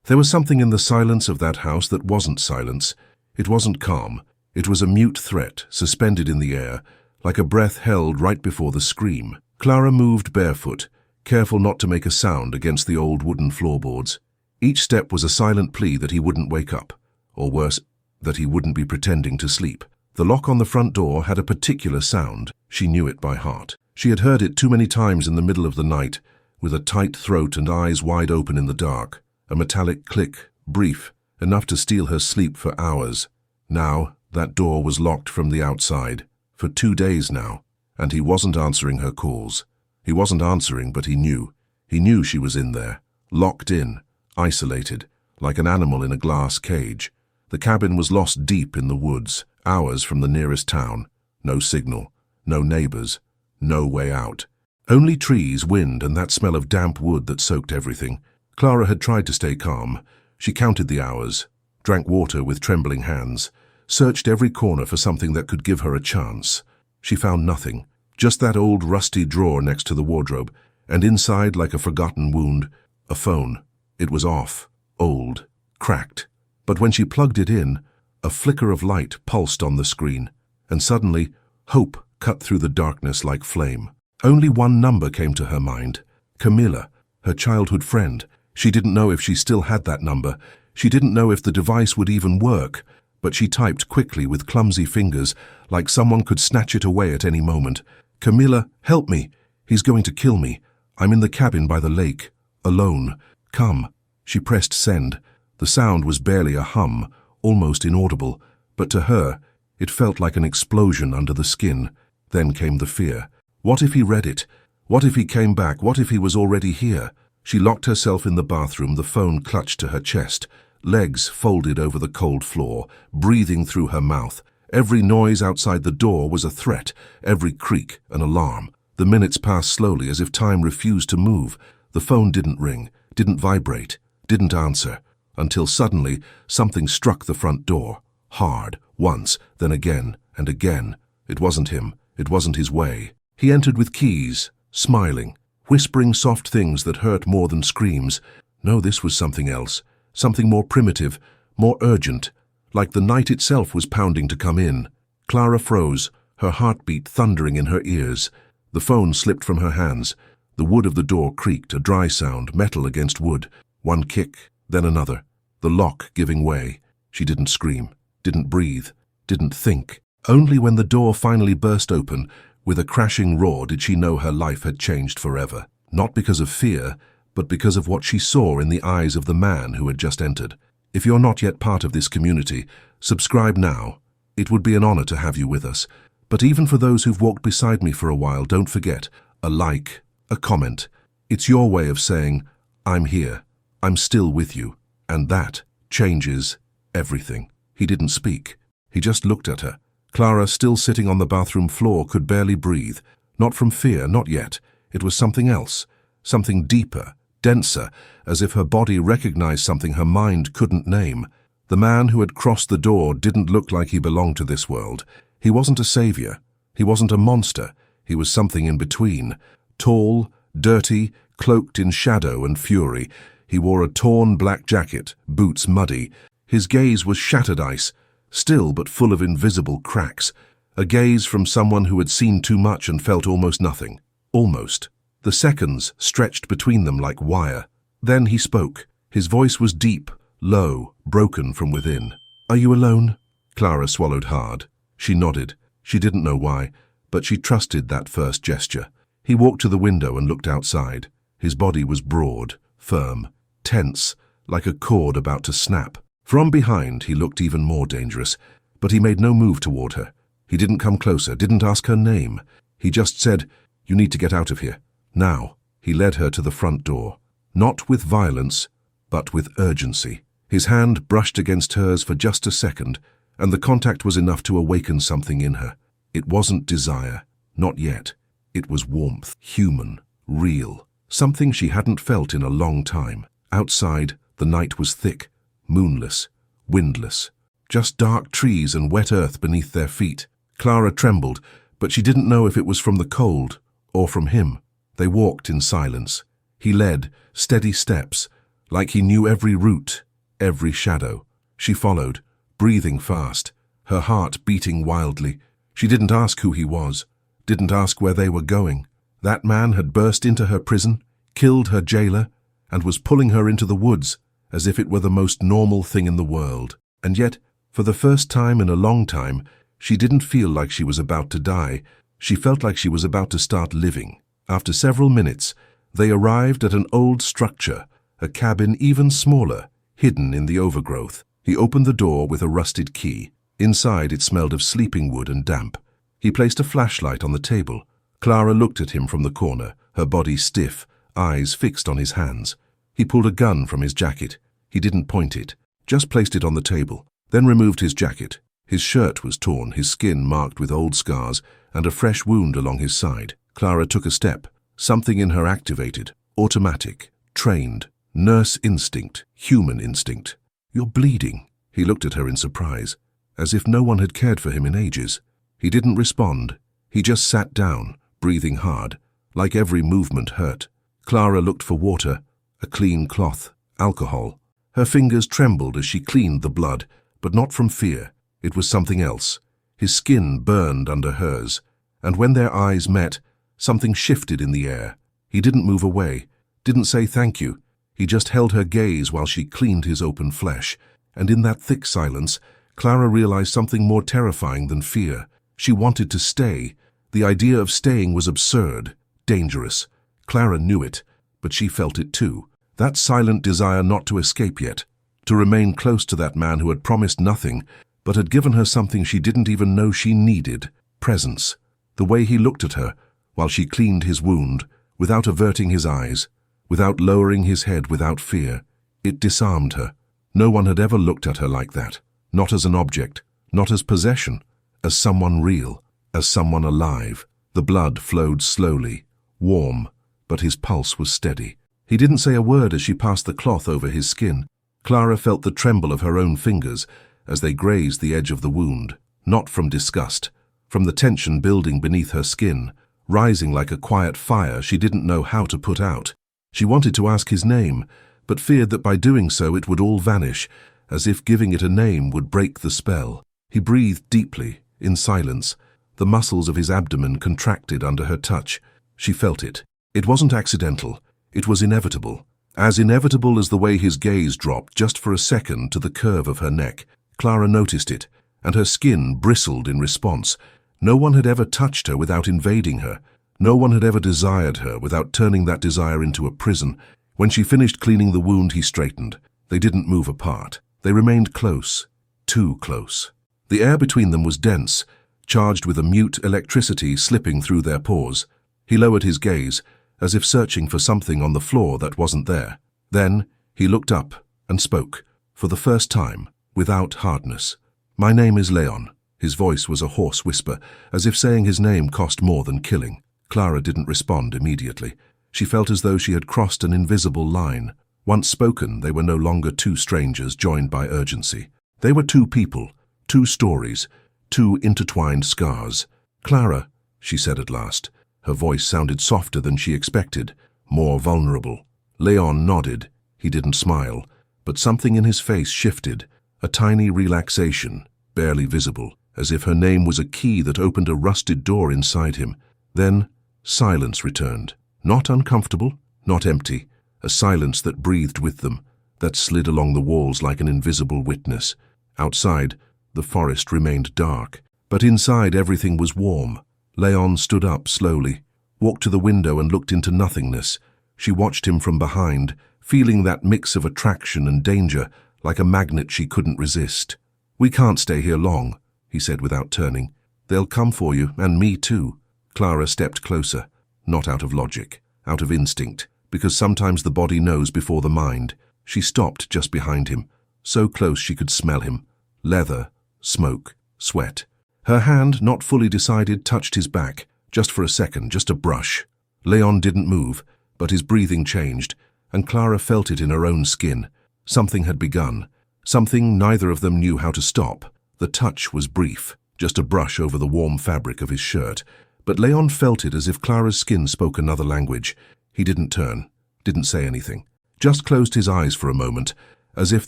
There was something in the silence of that house that wasn't silence. It wasn't calm. It was a mute threat, suspended in the air, like a breath held right before the scream. Clara moved barefoot, careful not to make a sound against the old wooden floorboards. Each step was a silent plea that he wouldn't wake up, or worse, that he wouldn't be pretending to sleep. The lock on the front door had a particular sound. She knew it by heart. She had heard it too many times in the middle of the night, with a tight throat and eyes wide open in the dark. A metallic click, brief, enough to steal her sleep for hours. Now, that door was locked from the outside. For 2 days now, and he wasn't answering her calls. He wasn't answering, but he knew. He knew she was in there, locked in, isolated, like an animal in a glass cage. The cabin was lost deep in the woods, hours from the nearest town. No signal, no neighbors, no way out. Only trees, wind, and that smell of damp wood that soaked everything. Clara had tried to stay calm. She counted the hours, drank water with trembling hands, searched every corner for something that could give her a chance. She found nothing, just that old rusty drawer next to the wardrobe, and inside, like a forgotten wound, a phone. It was off, old, cracked. But when she plugged it in, a flicker of light pulsed on the screen, and suddenly, hope cut through the darkness like flame. Only one number came to her mind. Camilla, her childhood friend. She didn't know if she still had that number. She didn't know if the device would even work, but she typed quickly with clumsy fingers, like someone could snatch it away at any moment. "Camilla, help me. He's going to kill me. I'm in the cabin by the lake, alone. Come." She pressed send. The sound was barely a hum, almost inaudible, but to her, it felt like an explosion under the skin. Then came the fear. What if he read it? What if he came back? What if he was already here? She locked herself in the bathroom, the phone clutched to her chest, legs folded over the cold floor, breathing through her mouth. Every noise outside the door was a threat, every creak an alarm. The minutes passed slowly as if time refused to move. The phone didn't ring, didn't vibrate, didn't answer, until suddenly something struck the front door. Hard, once, then again and again. It wasn't him. It wasn't his way. He entered with keys, smiling, whispering soft things that hurt more than screams. No, this was something else, something more primitive, more urgent, like the night itself was pounding to come in. Clara froze, her heartbeat thundering in her ears. The phone slipped from her hands. The wood of the door creaked, a dry sound, metal against wood. One kick, then another, the lock giving way. She didn't scream, didn't breathe, didn't think. Only when the door finally burst open, with a crashing roar, did she know her life had changed forever. Not because of fear, but because of what she saw in the eyes of the man who had just entered. If you're not yet part of this community, subscribe now. It would be an honor to have you with us. But even for those who've walked beside me for a while, don't forget, a like, a comment. It's your way of saying, I'm here, I'm still with you. And that changes everything. He didn't speak. He just looked at her. Clara, still sitting on the bathroom floor, could barely breathe. Not from fear, not yet. It was something else, something deeper, denser, as if her body recognized something her mind couldn't name. The man who had crossed the door didn't look like he belonged to this world. He wasn't a savior. He wasn't a monster. He was something in between. Tall, dirty, cloaked in shadow and fury. He wore a torn black jacket, boots muddy. His gaze was shattered ice, still but full of invisible cracks. A gaze from someone who had seen too much and felt almost nothing. Almost. The seconds stretched between them like wire. Then he spoke. His voice was deep, low, broken from within. "Are you alone?" Clara swallowed hard. She nodded. She didn't know why, but she trusted that first gesture. He walked to the window and looked outside. His body was broad, firm, tense, like a cord about to snap. From behind, he looked even more dangerous, but he made no move toward her. He didn't come closer, didn't ask her name. He just said, "You need to get out of here. Now." He led her to the front door. Not with violence, but with urgency. His hand brushed against hers for just a second, and the contact was enough to awaken something in her. It wasn't desire, not yet. It was warmth, human, real, something she hadn't felt in a long time. Outside, the night was thick, moonless, windless. Just dark trees and wet earth beneath their feet. Clara trembled, but she didn't know if it was from the cold or from him. They walked in silence. He led, steady steps, like he knew every route, every shadow. She followed, breathing fast, her heart beating wildly. She didn't ask who he was, didn't ask where they were going. That man had burst into her prison, killed her jailer, and was pulling her into the woods as if it were the most normal thing in the world. And yet, for the first time in a long time, she didn't feel like she was about to die. She felt like she was about to start living. After several minutes, they arrived at an old structure, a cabin even smaller, hidden in the overgrowth. He opened the door with a rusted key. Inside it smelled of sleeping wood and damp. He placed a flashlight on the table. Clara looked at him from the corner, her body stiff, eyes fixed on his hands. He pulled a gun from his jacket. He didn't point it, just placed it on the table, then removed his jacket. His shirt was torn, his skin marked with old scars, and a fresh wound along his side. Clara took a step. Something in her activated, automatic, trained, nurse instinct, human instinct. "You're bleeding." He looked at her in surprise, as if no one had cared for him in ages. He didn't respond. He just sat down, breathing hard, like every movement hurt. Clara looked for water, a clean cloth, alcohol. Her fingers trembled as she cleaned the blood, but not from fear. It was something else. His skin burned under hers, and when their eyes met, something shifted in the air. He didn't move away, didn't say thank you. He just held her gaze while she cleaned his open flesh, and in that thick silence, Clara realized something more terrifying than fear. She wanted to stay. The idea of staying was absurd, dangerous. Clara knew it, but she felt it too. That silent desire not to escape yet, to remain close to that man who had promised nothing, but had given her something she didn't even know she needed, presence. The way he looked at her, while she cleaned his wound, without averting his eyes, without lowering his head, without fear, it disarmed her. No one had ever looked at her like that, not as an object, not as possession, as someone real, as someone alive. The blood flowed slowly, warm, but his pulse was steady. He didn't say a word as she passed the cloth over his skin. Clara felt the tremble of her own fingers as they grazed the edge of the wound, not from disgust, from the tension building beneath her skin, rising like a quiet fire she didn't know how to put out. She wanted to ask his name, but feared that by doing so it would all vanish, as if giving it a name would break the spell. He breathed deeply, in silence. The muscles of his abdomen contracted under her touch. She felt it. It wasn't accidental. It was inevitable. As inevitable as the way his gaze dropped just for a second to the curve of her neck. Clara noticed it, and her skin bristled in response. No one had ever touched her without invading her. No one had ever desired her without turning that desire into a prison. When she finished cleaning the wound, he straightened. They didn't move apart. They remained close, too close. The air between them was dense, charged with a mute electricity slipping through their pores. He lowered his gaze, as if searching for something on the floor that wasn't there. Then he looked up and spoke, for the first time, without hardness. "My name is Leon." His voice was a hoarse whisper, as if saying his name cost more than killing. Clara didn't respond immediately. She felt as though she had crossed an invisible line. Once spoken, they were no longer two strangers joined by urgency. They were two people, two stories, two intertwined scars. "Clara," she said at last. Her voice sounded softer than she expected, more vulnerable. Leon nodded. He didn't smile, but something in his face shifted, a tiny relaxation, barely visible, as if her name was a key that opened a rusted door inside him. Then silence returned. Not uncomfortable, not empty, a silence that breathed with them, that slid along the walls like an invisible witness. Outside, the forest remained dark, but inside everything was warm. Leon stood up slowly, walked to the window and looked into nothingness. She watched him from behind, feeling that mix of attraction and danger, like a magnet she couldn't resist. "We can't stay here long," he said without turning. "They'll come for you, and me too." Clara stepped closer, not out of logic, out of instinct, because sometimes the body knows before the mind. She stopped just behind him, so close she could smell him. Leather, smoke, sweat. Her hand, not fully decided, touched his back, just for a second, just a brush. Leon didn't move, but his breathing changed, and Clara felt it in her own skin. Something had begun, something neither of them knew how to stop. The touch was brief, just a brush over the warm fabric of his shirt, but Leon felt it as if Clara's skin spoke another language. He didn't turn, didn't say anything. just closed his eyes for a moment, as if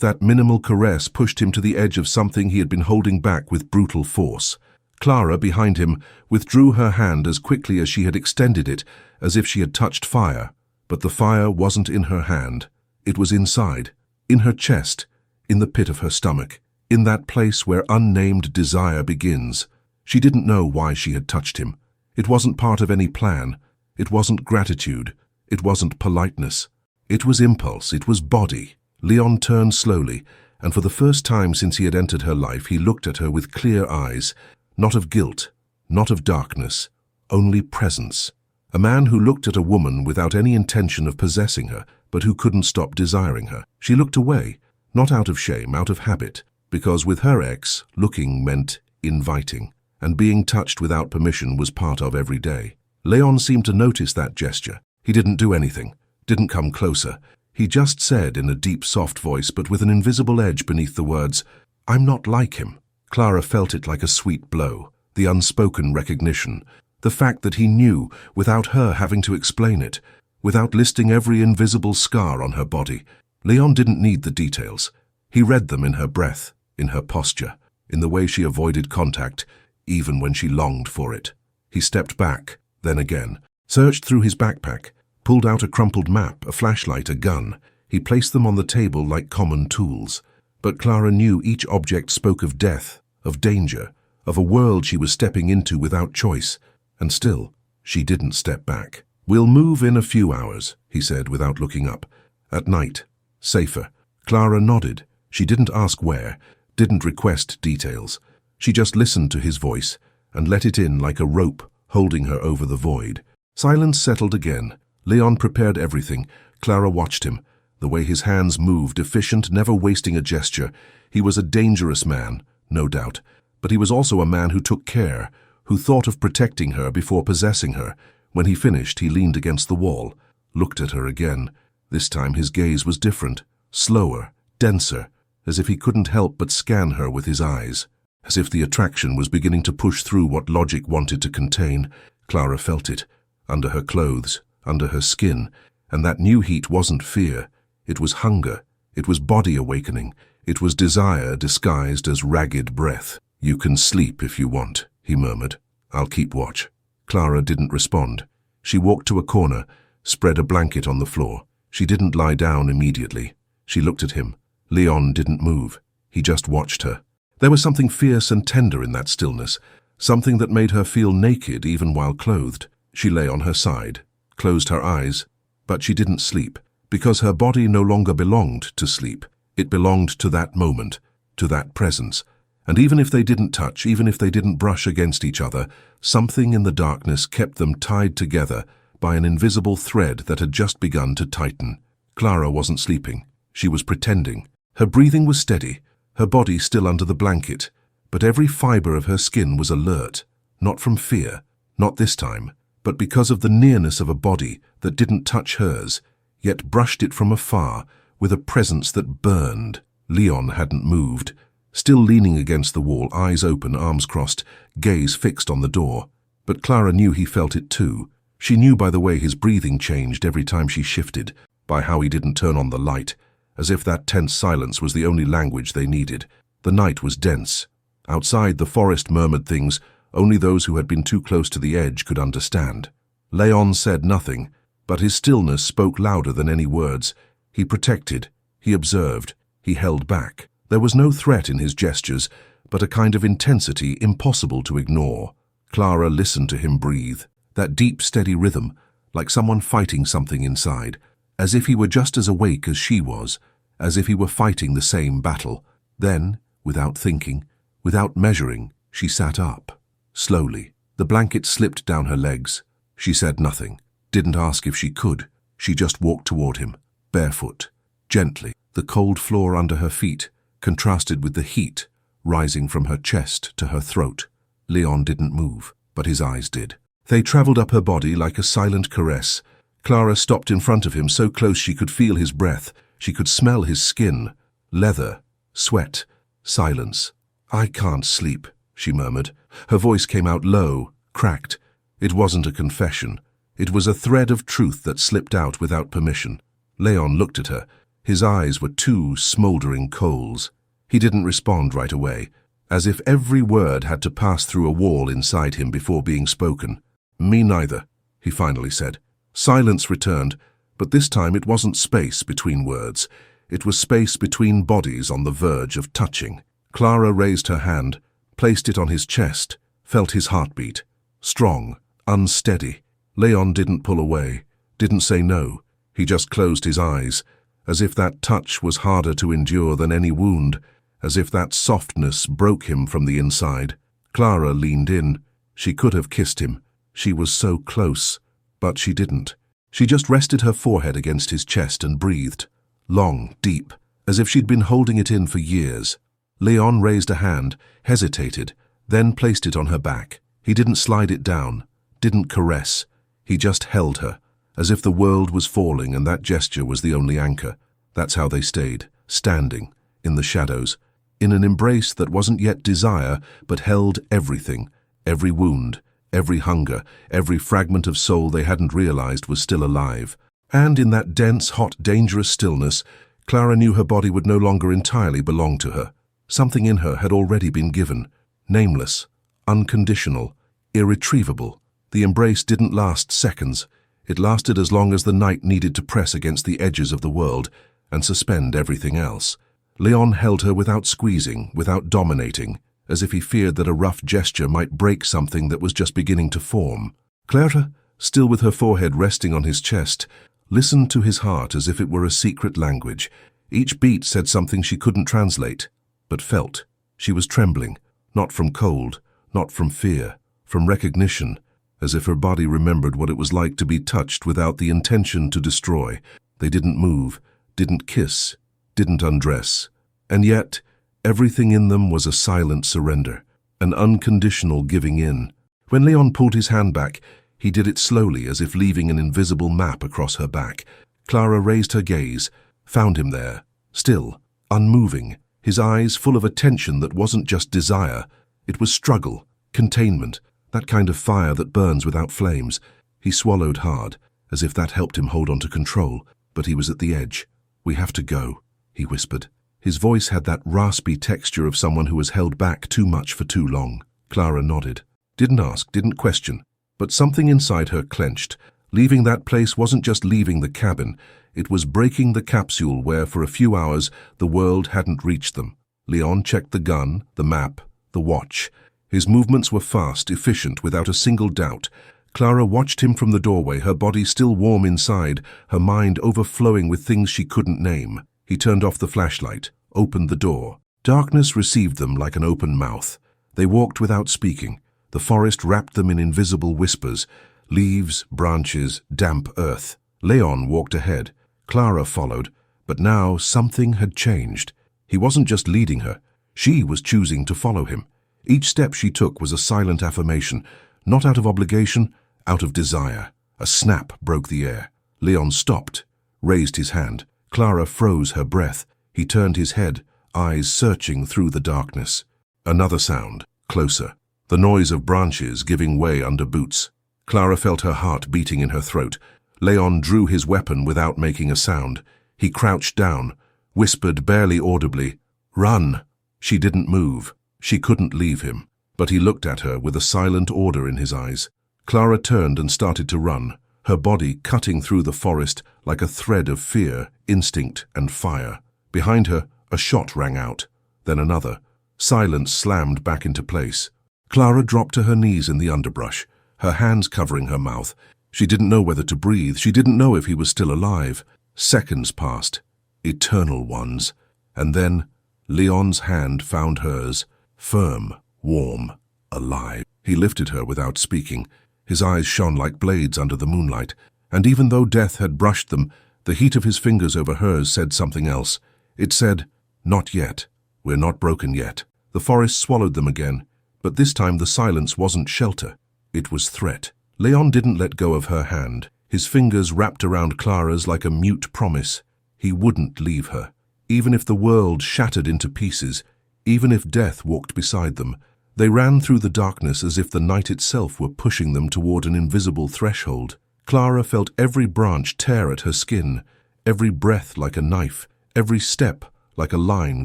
that minimal caress pushed him to the edge of something he had been holding back with brutal force. Clara, behind him, withdrew her hand as quickly as she had extended it, as if she had touched fire. But the fire wasn't in her hand. It was inside, in her chest, in the pit of her stomach, in that place where unnamed desire begins. She didn't know why she had touched him. It wasn't part of any plan. It wasn't gratitude. It wasn't politeness. It was impulse. It was body. Leon turned slowly, and for the first time since he had entered her life, he looked at her with clear eyes, not of guilt, not of darkness, only presence. A man who looked at a woman without any intention of possessing her, but who couldn't stop desiring her. She looked away, not out of shame, out of habit, because with her ex, looking meant inviting, and being touched without permission was part of every day. Leon seemed to notice that gesture. He didn't do anything, didn't come closer. He just said in a deep, soft voice, but with an invisible edge beneath the words, "I'm not like him." Clara felt it like a sweet blow, the unspoken recognition, the fact that he knew without her having to explain it, without listing every invisible scar on her body. Leon didn't need the details. He read them in her breath, in her posture, in the way she avoided contact, even when she longed for it. He stepped back, then again, searched through his backpack, pulled out a crumpled map, a flashlight, a gun. He placed them on the table like common tools. But Clara knew each object spoke of death, of danger, of a world she was stepping into without choice. And still, she didn't step back. "We'll move in a few hours," he said without looking up. "At night. Safer." Clara nodded. She didn't ask where, didn't request details. She just listened to his voice and let it in like a rope holding her over the void. Silence settled again. Leon prepared everything. Clara watched him. The way his hands moved, efficient, never wasting a gesture. He was a dangerous man, no doubt, but he was also a man who took care, who thought of protecting her before possessing her. When he finished, he leaned against the wall, looked at her again. This time his gaze was different, slower, denser, as if he couldn't help but scan her with his eyes, as if the attraction was beginning to push through what logic wanted to contain. Clara felt it, under her clothes, under her skin, and that new heat wasn't fear. It was hunger. It was body awakening. It was desire disguised as ragged breath. "You can sleep if you want," he murmured. "I'll keep watch." Clara didn't respond. She walked to a corner, spread a blanket on the floor. She didn't lie down immediately. She looked at him. Leon didn't move. He just watched her. There was something fierce and tender in that stillness, something that made her feel naked even while clothed. She lay on her side, closed her eyes, but she didn't sleep, because her body no longer belonged to sleep. It belonged to that moment, to that presence. And even if they didn't touch, even if they didn't brush against each other, something in the darkness kept them tied together by an invisible thread that had just begun to tighten. Clara wasn't sleeping. She was pretending. Her breathing was steady, her body still under the blanket, but every fiber of her skin was alert, not from fear, not this time, but because of the nearness of a body that didn't touch hers, yet brushed it from afar with a presence that burned. Leon hadn't moved, still leaning against the wall, eyes open, arms crossed, gaze fixed on the door. But Clara knew he felt it too. She knew by the way his breathing changed every time she shifted, by how he didn't turn on the light, as if that tense silence was the only language they needed. The night was dense. Outside, the forest murmured things only those who had been too close to the edge could understand. Leon said nothing, but his stillness spoke louder than any words. He protected, he observed, he held back. There was no threat in his gestures, but a kind of intensity impossible to ignore. Clara listened to him breathe, that deep, steady rhythm, like someone fighting something inside, as if he were just as awake as she was, as if he were fighting the same battle. Then, without thinking, without measuring, she sat up. Slowly, the blanket slipped down her legs. She said nothing, didn't ask if she could. She just walked toward him, barefoot, gently. The cold floor under her feet contrasted with the heat rising from her chest to her throat. Leon didn't move, but his eyes did. They traveled up her body like a silent caress. Clara stopped in front of him, so close she could feel his breath. She could smell his skin, leather, sweat, silence. "I can't sleep," she murmured. Her voice came out low, cracked. It wasn't a confession. It was a thread of truth that slipped out without permission. Leon looked at her. His eyes were two smoldering coals. He didn't respond right away, as if every word had to pass through a wall inside him before being spoken. "Me neither," he finally said. Silence returned, but this time it wasn't space between words. It was space between bodies on the verge of touching. Clara raised her hand, placed it on his chest, felt his heartbeat. Strong, unsteady. Leon didn't pull away, didn't say no. He just closed his eyes, as if that touch was harder to endure than any wound, as if that softness broke him from the inside. Clara leaned in. She could have kissed him. She was so close, but she didn't. She just rested her forehead against his chest and breathed, long, deep, as if she'd been holding it in for years. Leon raised a hand, hesitated, then placed it on her back. He didn't slide it down, didn't caress. He just held her, as if the world was falling and that gesture was the only anchor. That's how they stayed, standing, in the shadows, in an embrace that wasn't yet desire, but held everything, every wound, every hunger, every fragment of soul they hadn't realized was still alive. And in that dense, hot, dangerous stillness, Clara knew her body would no longer entirely belong to her. Something in her had already been given, nameless, unconditional, irretrievable. The embrace didn't last seconds. It lasted as long as the night needed to press against the edges of the world and suspend everything else. Leon held her without squeezing, without dominating, as if he feared that a rough gesture might break something that was just beginning to form. Clara, still with her forehead resting on his chest, listened to his heart as if it were a secret language. Each beat said something she couldn't translate, but felt. She was trembling, not from cold, not from fear, from recognition, as if her body remembered what it was like to be touched without the intention to destroy. They didn't move, didn't kiss, didn't undress. And yet, everything in them was a silent surrender, an unconditional giving in. When Leon pulled his hand back, he did it slowly, as if leaving an invisible map across her back. Clara raised her gaze, found him there, still, unmoving, his eyes full of a tension that wasn't just desire. It was struggle, containment, that kind of fire that burns without flames. He swallowed hard, as if that helped him hold on to control, but he was at the edge. "We have to go," he whispered. His voice had that raspy texture of someone who has held back too much for too long. Clara nodded. Didn't ask, didn't question, but something inside her clenched. Leaving that place wasn't just leaving the cabin. It was breaking the capsule where, for a few hours, the world hadn't reached them. Leon checked the gun, the map, the watch. His movements were fast, efficient, without a single doubt. Clara watched him from the doorway, her body still warm inside, her mind overflowing with things she couldn't name. He turned off the flashlight, opened the door. Darkness received them like an open mouth. They walked without speaking. The forest wrapped them in invisible whispers, leaves, branches, damp earth. Leon walked ahead. Clara followed, but now something had changed. He wasn't just leading her. She was choosing to follow him. Each step she took was a silent affirmation, not out of obligation, out of desire. A snap broke the air. Leon stopped, raised his hand. Clara froze her breath. He turned his head, eyes searching through the darkness. Another sound, closer. The noise of branches giving way under boots. Clara felt her heart beating in her throat. Leon drew his weapon without making a sound. He crouched down, whispered barely audibly, "Run!" She didn't move. She couldn't leave him, but he looked at her with a silent order in his eyes. Clara turned and started to run, her body cutting through the forest like a thread of fear, instinct, and fire. Behind her, a shot rang out, then another. Silence slammed back into place. Clara dropped to her knees in the underbrush, her hands covering her mouth. She didn't know whether to breathe. She didn't know if he was still alive. Seconds passed, eternal ones, and then Leon's hand found hers, firm, warm, alive. He lifted her without speaking. His eyes shone like blades under the moonlight, and even though death had brushed them, the heat of his fingers over hers said something else. It said, "Not yet. We're not broken yet." The forest swallowed them again, but this time the silence wasn't shelter. It was threat. Leon didn't let go of her hand. His fingers wrapped around Clara's like a mute promise. He wouldn't leave her. Even if the world shattered into pieces, even if death walked beside them, they ran through the darkness as if the night itself were pushing them toward an invisible threshold. Clara felt every branch tear at her skin, every breath like a knife, every step like a line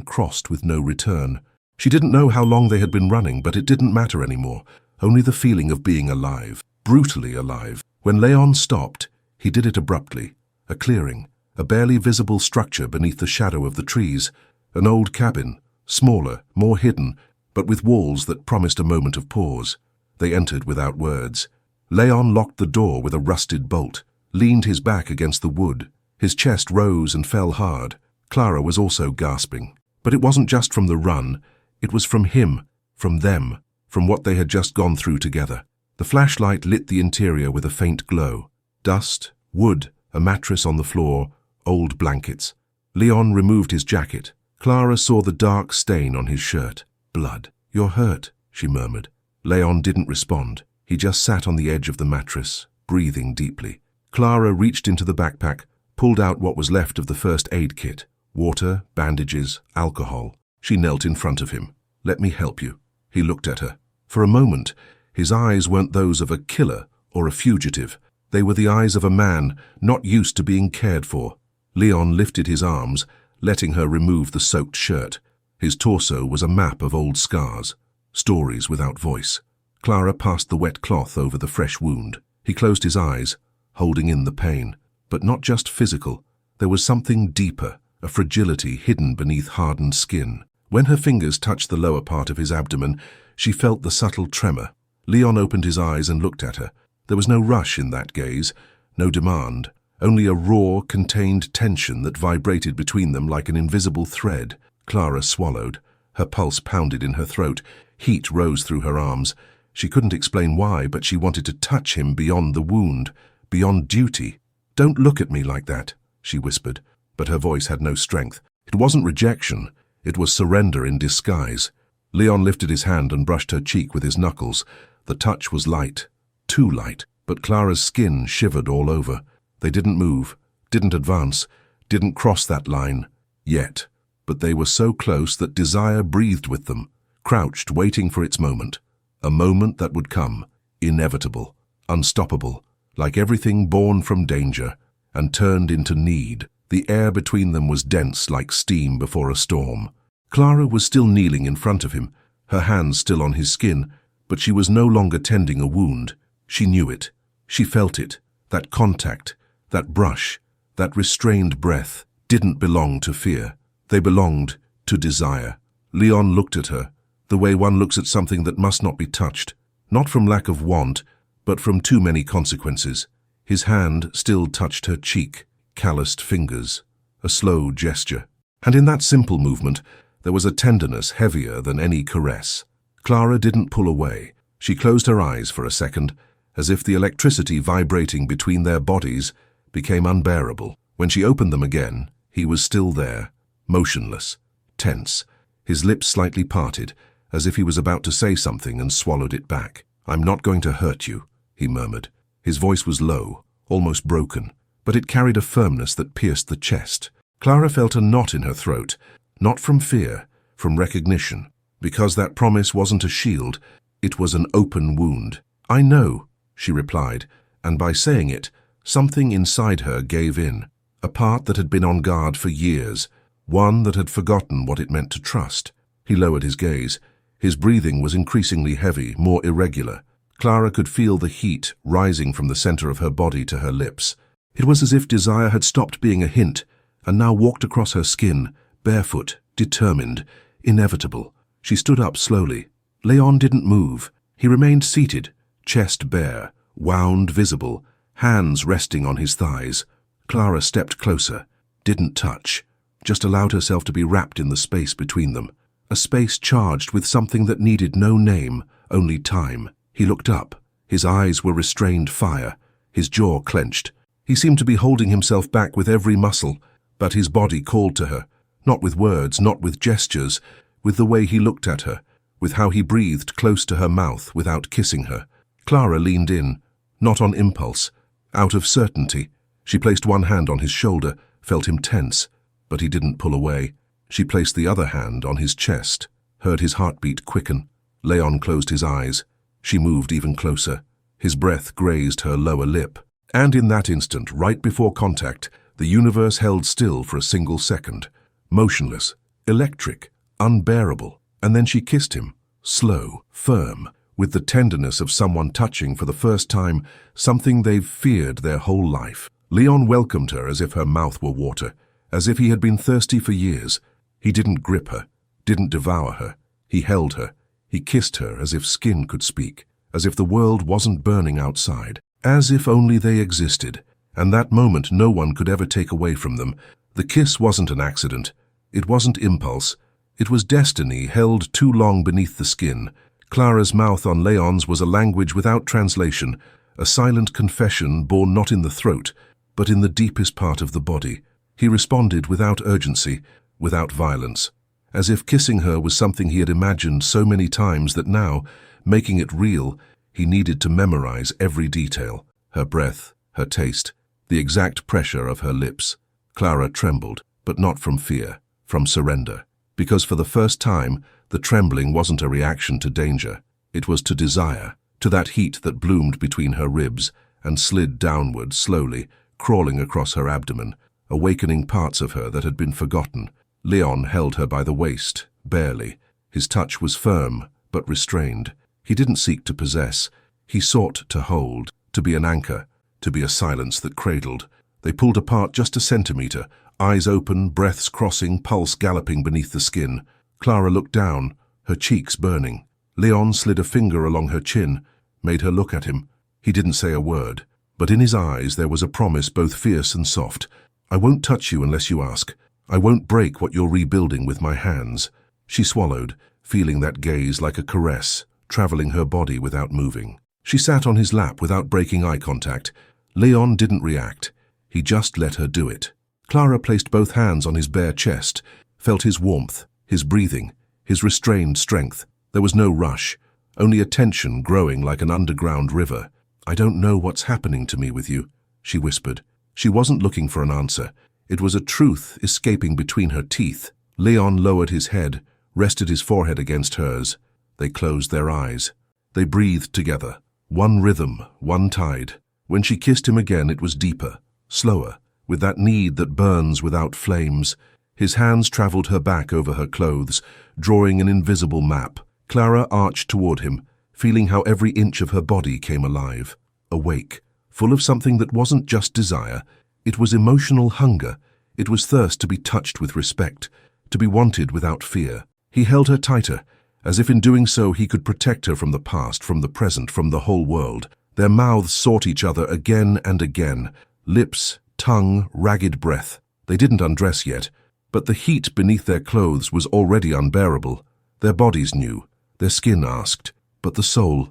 crossed with no return. She didn't know how long they had been running, but it didn't matter anymore. Only the feeling of being alive, brutally alive. When Leon stopped, he did it abruptly. A clearing, a barely visible structure beneath the shadow of the trees. An old cabin, smaller, more hidden, but with walls that promised a moment of pause. They entered without words. Leon locked the door with a rusted bolt, leaned his back against the wood. His chest rose and fell hard. Clara was also gasping. But it wasn't just from the run. It was from him, from them, from what they had just gone through together. The flashlight lit the interior with a faint glow. Dust, wood, a mattress on the floor, old blankets. Leon removed his jacket. Clara saw the dark stain on his shirt. Blood. "You're hurt," she murmured. Leon didn't respond. He just sat on the edge of the mattress, breathing deeply. Clara reached into the backpack, pulled out what was left of the first aid kit. Water, bandages, alcohol. She knelt in front of him. "Let me help you." He looked at her. For a moment, his eyes weren't those of a killer or a fugitive. They were the eyes of a man not used to being cared for. Leon lifted his arms, letting her remove the soaked shirt. His torso was a map of old scars, stories without voice. Clara passed the wet cloth over the fresh wound. He closed his eyes, holding in the pain. But not just physical. There was something deeper, a fragility hidden beneath hardened skin. When her fingers touched the lower part of his abdomen, she felt the subtle tremor. Leon opened his eyes and looked at her. There was no rush in that gaze, no demand, only a raw, contained tension that vibrated between them like an invisible thread. Clara swallowed. Her pulse pounded in her throat. Heat rose through her arms. She couldn't explain why, but she wanted to touch him beyond the wound, beyond duty. "Don't look at me like that," she whispered, but her voice had no strength. It wasn't rejection. It was surrender in disguise. Leon lifted his hand and brushed her cheek with his knuckles. The touch was light, too light, but Clara's skin shivered all over. They didn't move, didn't advance, didn't cross that line, yet. But they were so close that desire breathed with them, crouched, waiting for its moment. A moment that would come, inevitable, unstoppable, like everything born from danger, and turned into need. The air between them was dense like steam before a storm. Clara was still kneeling in front of him, her hands still on his skin, but she was no longer tending a wound. She knew it. She felt it. That contact, that brush, that restrained breath didn't belong to fear. They belonged to desire. Leon looked at her, the way one looks at something that must not be touched, not from lack of want, but from too many consequences. His hand still touched her cheek, calloused fingers, a slow gesture. And in that simple movement, there was a tenderness heavier than any caress. Clara didn't pull away. She closed her eyes for a second, as if the electricity vibrating between their bodies became unbearable. When she opened them again, he was still there, motionless, tense, his lips slightly parted, as if he was about to say something and swallowed it back. "I'm not going to hurt you," he murmured. His voice was low, almost broken, but it carried a firmness that pierced the chest. Clara felt a knot in her throat, not from fear, from recognition. Because that promise wasn't a shield, it was an open wound. "I know," she replied, and by saying it, something inside her gave in. A part that had been on guard for years, one that had forgotten what it meant to trust. He lowered his gaze. His breathing was increasingly heavy, more irregular. Clara could feel the heat rising from the center of her body to her lips. It was as if desire had stopped being a hint and now walked across her skin, barefoot, determined, inevitable. She stood up slowly. Leon didn't move. He remained seated, chest bare, wound visible, hands resting on his thighs. Clara stepped closer, didn't touch, just allowed herself to be wrapped in the space between them. A space charged with something that needed no name, only time. He looked up. His eyes were restrained fire, his jaw clenched. He seemed to be holding himself back with every muscle, but his body called to her, not with words, not with gestures, with the way he looked at her, with how he breathed close to her mouth without kissing her. Clara leaned in, not on impulse, out of certainty. She placed one hand on his shoulder, felt him tense, but he didn't pull away. She placed the other hand on his chest, heard his heartbeat quicken. Leon closed his eyes. She moved even closer. His breath grazed her lower lip. And in that instant, right before contact, The universe held still for a single second, motionless, electric, unbearable. And then she kissed him, slow, firm, with the tenderness of someone touching for the first time something they've feared their whole life. Leon welcomed her as if her mouth were water, as if he had been thirsty for years. He didn't grip her, didn't devour her. He held her. He kissed her as if skin could speak, as if the world wasn't burning outside, as if only they existed. And that moment no one could ever take away from them. The kiss wasn't an accident. It wasn't impulse. It was destiny held too long beneath the skin. Clara's mouth on Leon's was a language without translation, a silent confession born not in the throat, but in the deepest part of the body. He responded without urgency, without violence, as if kissing her was something he had imagined so many times that now, making it real, he needed to memorize every detail, her breath, her taste, the exact pressure of her lips. Clara trembled, but not from fear, from surrender, because for the first time, the trembling wasn't a reaction to danger. It was to desire, to that heat that bloomed between her ribs and slid downward slowly, crawling across her abdomen, awakening parts of her that had been forgotten. Leon held her by the waist, barely. His touch was firm, but restrained. He didn't seek to possess. He sought to hold, to be an anchor, to be a silence that cradled. They pulled apart just a centimeter, eyes open, breaths crossing, pulse galloping beneath the skin. Clara looked down, her cheeks burning. Leon slid a finger along her chin, made her look at him. He didn't say a word, but in his eyes there was a promise both fierce and soft. I won't touch you unless you ask. I won't break what you're rebuilding with my hands. She swallowed, feeling that gaze like a caress, traveling her body without moving. She sat on his lap without breaking eye contact. Leon didn't react. He just let her do it. Clara placed both hands on his bare chest, felt his warmth, his breathing, his restrained strength. There was no rush, only a tension growing like an underground river. I don't know what's happening to me with you, she whispered. She wasn't looking for an answer. It was a truth escaping between her teeth. Leon lowered his head, rested his forehead against hers. They closed their eyes. They breathed together, one rhythm, one tide. When she kissed him again, it was deeper, slower, with that need that burns without flames. His hands traveled her back over her clothes, drawing an invisible map. Clara arched toward him, feeling how every inch of her body came alive, awake, full of something that wasn't just desire. It was emotional hunger. It was thirst to be touched with respect, to be wanted without fear. He held her tighter, as if in doing so he could protect her from the past, from the present, from the whole world. Their mouths sought each other again and again, lips, tongue, ragged breath. They didn't undress yet, but the heat beneath their clothes was already unbearable. Their bodies knew, their skin asked, but the soul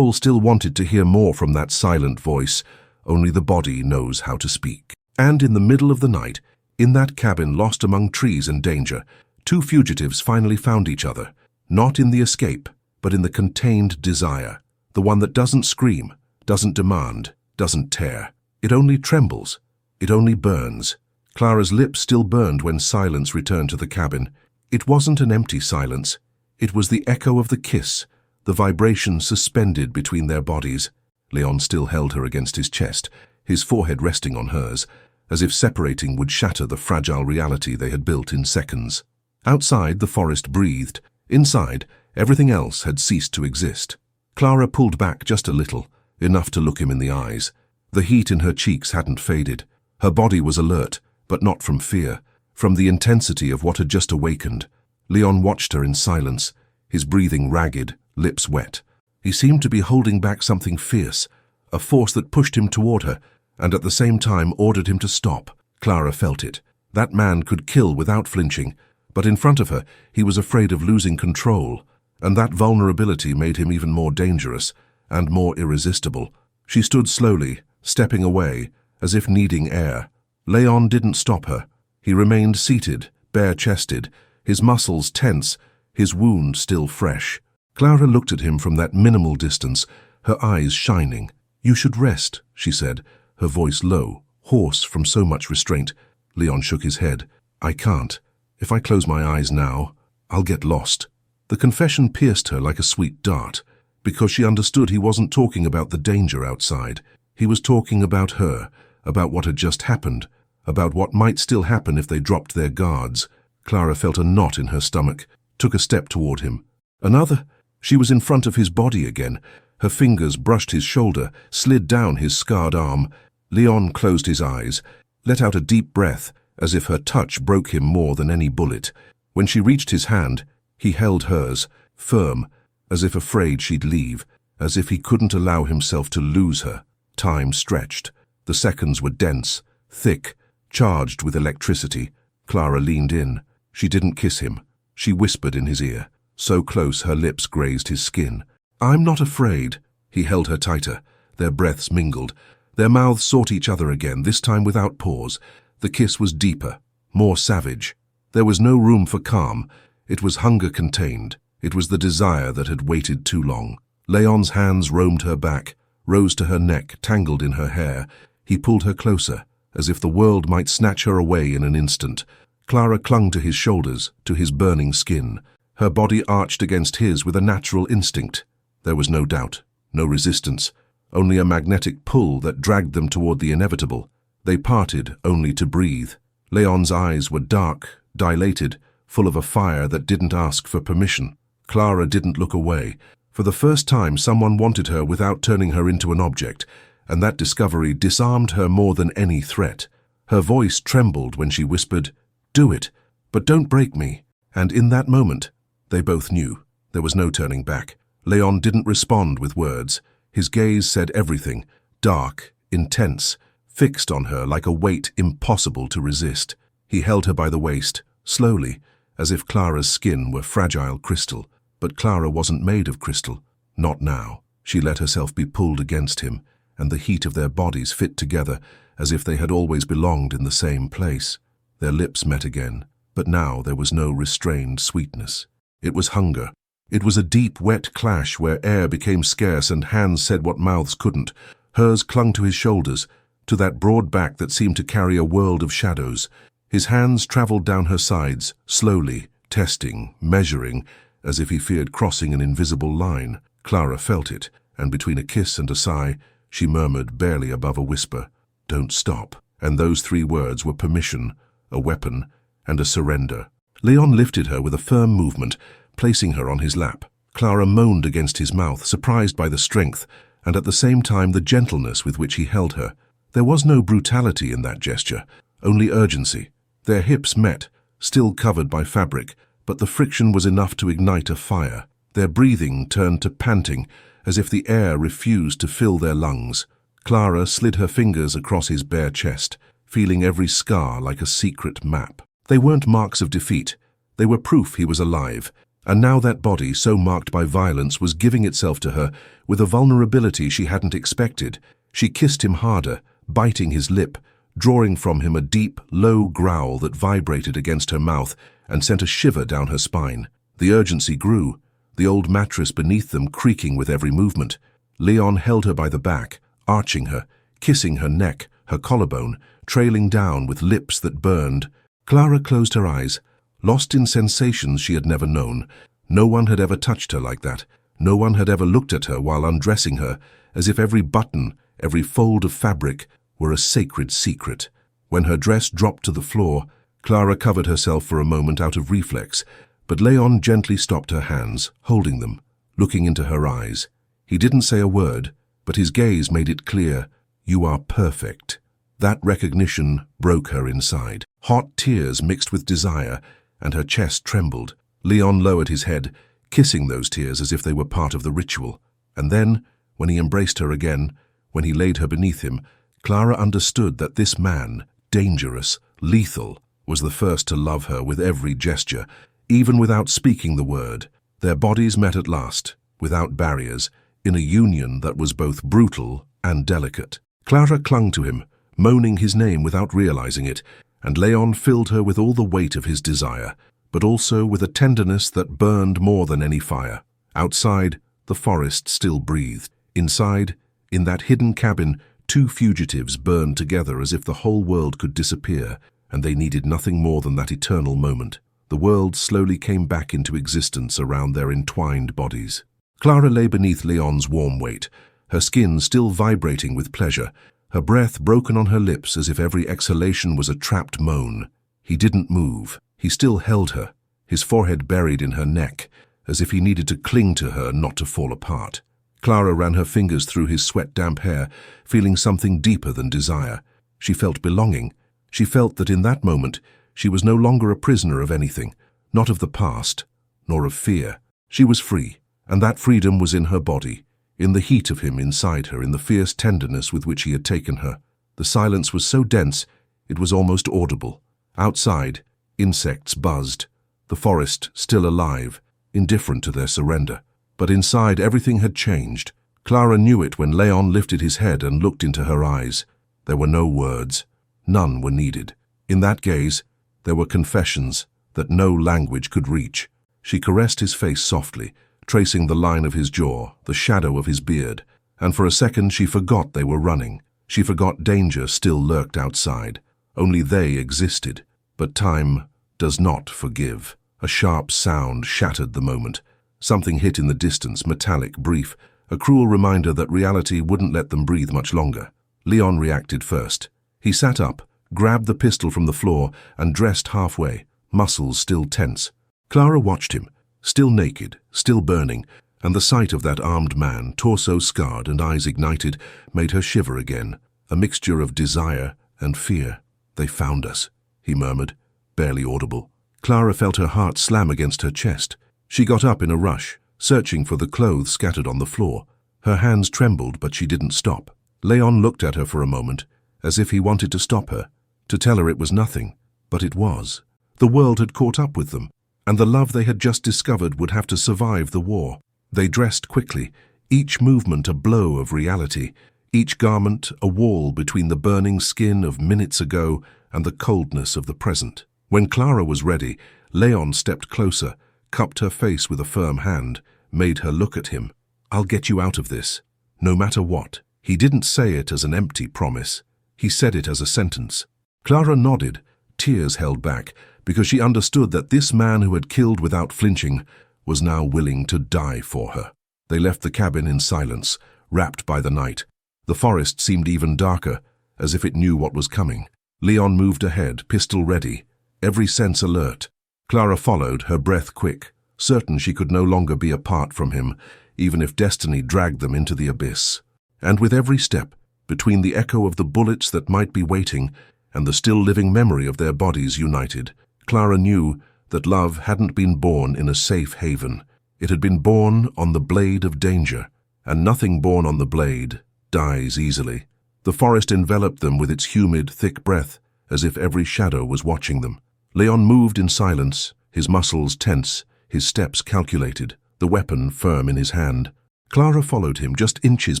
still wanted to hear more from that silent voice. Only the body knows how to speak. And in the middle of the night, in that cabin lost among trees and danger, two fugitives finally found each other, not in the escape, but in the contained desire, the one that doesn't scream, doesn't demand, doesn't tear. It only trembles, it only burns. Clara's lips still burned when silence returned to the cabin. It wasn't an empty silence. It was the echo of the kiss, the vibration suspended between their bodies. Leon still held her against his chest, his forehead resting on hers, as if separating would shatter the fragile reality they had built in seconds. Outside, the forest breathed. Inside, everything else had ceased to exist. Clara pulled back just a little, enough to look him in the eyes. The heat in her cheeks hadn't faded. Her body was alert, but not from fear, from the intensity of what had just awakened. Leon watched her in silence, his breathing ragged, lips wet. He seemed to be holding back something fierce, a force that pushed him toward her, and at the same time ordered him to stop. Clara felt it. That man could kill without flinching, but in front of her he was afraid of losing control, and that vulnerability made him even more dangerous and more irresistible. She stood slowly, stepping away, as if needing air. Leon didn't stop her. He remained seated, bare-chested, his muscles tense, his wound still fresh. Clara looked at him from that minimal distance, her eyes shining. "You should rest," she said, her voice low, hoarse from so much restraint. Leon shook his head. "I can't. If I close my eyes now, I'll get lost." The confession pierced her like a sweet dart, because she understood he wasn't talking about the danger outside. He was talking about her, about what had just happened, about what might still happen if they dropped their guards. Clara felt a knot in her stomach, took a step toward him. Another. She was in front of his body again. Her fingers brushed his shoulder, slid down his scarred arm. Leon closed his eyes, let out a deep breath, as if her touch broke him more than any bullet. When she reached his hand, he held hers, firm, as if afraid she'd leave, as if he couldn't allow himself to lose her. Time stretched. The seconds were dense, thick, charged with electricity. Clara leaned in. She didn't kiss him. She whispered in his ear, so close her lips grazed his skin. "I'm not afraid." He held her tighter. Their breaths mingled. Their mouths sought each other again, this time without pause. The kiss was deeper, more savage. There was no room for calm. It was hunger contained. It was the desire that had waited too long. Leon's hands roamed her back, rose to her neck, tangled in her hair. He pulled her closer, as if the world might snatch her away in an instant. Clara clung to his shoulders, to his burning skin. Her body arched against his with a natural instinct. There was no doubt, no resistance, only a magnetic pull that dragged them toward the inevitable. They parted only to breathe. Leon's eyes were dark, dilated, full of a fire that didn't ask for permission. Clara didn't look away. For the first time, someone wanted her without turning her into an object, and that discovery disarmed her more than any threat. Her voice trembled when she whispered, "Do it, but don't break me." And in that moment, they both knew. There was no turning back. Leon didn't respond with words. His gaze said everything, dark, intense, fixed on her like a weight impossible to resist. He held her by the waist, slowly, as if Clara's skin were fragile crystal. But Clara wasn't made of crystal. Not now. She let herself be pulled against him, and the heat of their bodies fit together as if they had always belonged in the same place. Their lips met again, but now there was no restrained sweetness. It was hunger. It was a deep, wet clash where air became scarce and hands said what mouths couldn't. Hers clung to his shoulders, to that broad back that seemed to carry a world of shadows. His hands traveled down her sides, slowly, testing, measuring, as if he feared crossing an invisible line. Clara felt it, and between a kiss and a sigh, she murmured barely above a whisper, "Don't stop." And those three words were permission, a weapon, and a surrender. Leon lifted her with a firm movement, placing her on his lap. Clara moaned against his mouth, surprised by the strength, and at the same time the gentleness with which he held her. There was no brutality in that gesture, only urgency. Their hips met, still covered by fabric, but the friction was enough to ignite a fire. Their breathing turned to panting, as if the air refused to fill their lungs. Clara slid her fingers across his bare chest, feeling every scar like a secret map. They weren't marks of defeat. They were proof he was alive. And now that body, so marked by violence, was giving itself to her with a vulnerability she hadn't expected. She kissed him harder, biting his lip, drawing from him a deep, low growl that vibrated against her mouth and sent a shiver down her spine. The urgency grew, the old mattress beneath them creaking with every movement. Leon held her by the back, arching her, kissing her neck, her collarbone, trailing down with lips that burned. Clara closed her eyes, lost in sensations she had never known. No one had ever touched her like that. No one had ever looked at her while undressing her, as if every button, every fold of fabric, were a sacred secret. When her dress dropped to the floor, Clara covered herself for a moment out of reflex, but Leon gently stopped her hands, holding them, looking into her eyes. He didn't say a word, but his gaze made it clear, "You are perfect." That recognition broke her inside. Hot tears mixed with desire, and her chest trembled. Leon lowered his head, kissing those tears as if they were part of the ritual. And then, when he embraced her again, when he laid her beneath him, Clara understood that this man, dangerous, lethal, was the first to love her with every gesture, even without speaking the word. Their bodies met at last, without barriers, in a union that was both brutal and delicate. Clara clung to him, moaning his name without realizing it, and Leon filled her with all the weight of his desire, but also with a tenderness that burned more than any fire. Outside, the forest still breathed. Inside, in that hidden cabin, two fugitives burned together as if the whole world could disappear, and they needed nothing more than that eternal moment. The world slowly came back into existence around their entwined bodies. Clara lay beneath Leon's warm weight, her skin still vibrating with pleasure, her breath broken on her lips as if every exhalation was a trapped moan. He didn't move. He still held her, his forehead buried in her neck, as if he needed to cling to her not to fall apart. Clara ran her fingers through his sweat-damp hair, feeling something deeper than desire. She felt belonging. She felt that in that moment she was no longer a prisoner of anything, not of the past, nor of fear. She was free, and that freedom was in her body, in the heat of him inside her, in the fierce tenderness with which he had taken her. The silence was so dense it was almost audible. Outside, insects buzzed, the forest still alive, indifferent to their surrender. But inside everything had changed. Clara knew it when Leon lifted his head and looked into her eyes. There were no words. None were needed. In that gaze, there were confessions that no language could reach. She caressed his face softly, tracing the line of his jaw, the shadow of his beard, and for a second she forgot they were running. She forgot danger still lurked outside. Only they existed. But time does not forgive. A sharp sound shattered the moment. Something hit in the distance, metallic, brief, a cruel reminder that reality wouldn't let them breathe much longer. Leon reacted first. He sat up, grabbed the pistol from the floor, and dressed halfway, muscles still tense. Clara watched him, still naked, still burning, and the sight of that armed man, torso scarred and eyes ignited, made her shiver again, a mixture of desire and fear. "They found us," he murmured, barely audible. Clara felt her heart slam against her chest. She got up in a rush, searching for the clothes scattered on the floor. Her hands trembled, but she didn't stop. Leon looked at her for a moment, as if he wanted to stop her, to tell her it was nothing. But it was. The world had caught up with them, and the love they had just discovered would have to survive the war. They dressed quickly, each movement a blow of reality, each garment a wall between the burning skin of minutes ago and the coldness of the present. When Clara was ready, Leon stepped closer, cupped her face with a firm hand, made her look at him. "I'll get you out of this, no matter what." He didn't say it as an empty promise. He said it as a sentence. Clara nodded, tears held back, because she understood that this man who had killed without flinching was now willing to die for her. They left the cabin in silence, wrapped by the night. The forest seemed even darker, as if it knew what was coming. Leon moved ahead, pistol ready, every sense alert. Clara followed, her breath quick, certain she could no longer be apart from him, even if destiny dragged them into the abyss. And with every step, between the echo of the bullets that might be waiting and the still living memory of their bodies united, Clara knew that love hadn't been born in a safe haven. It had been born on the blade of danger, and nothing born on the blade dies easily. The forest enveloped them with its humid, thick breath, as if every shadow was watching them. Leon moved in silence, his muscles tense, his steps calculated, the weapon firm in his hand. Clara followed him, just inches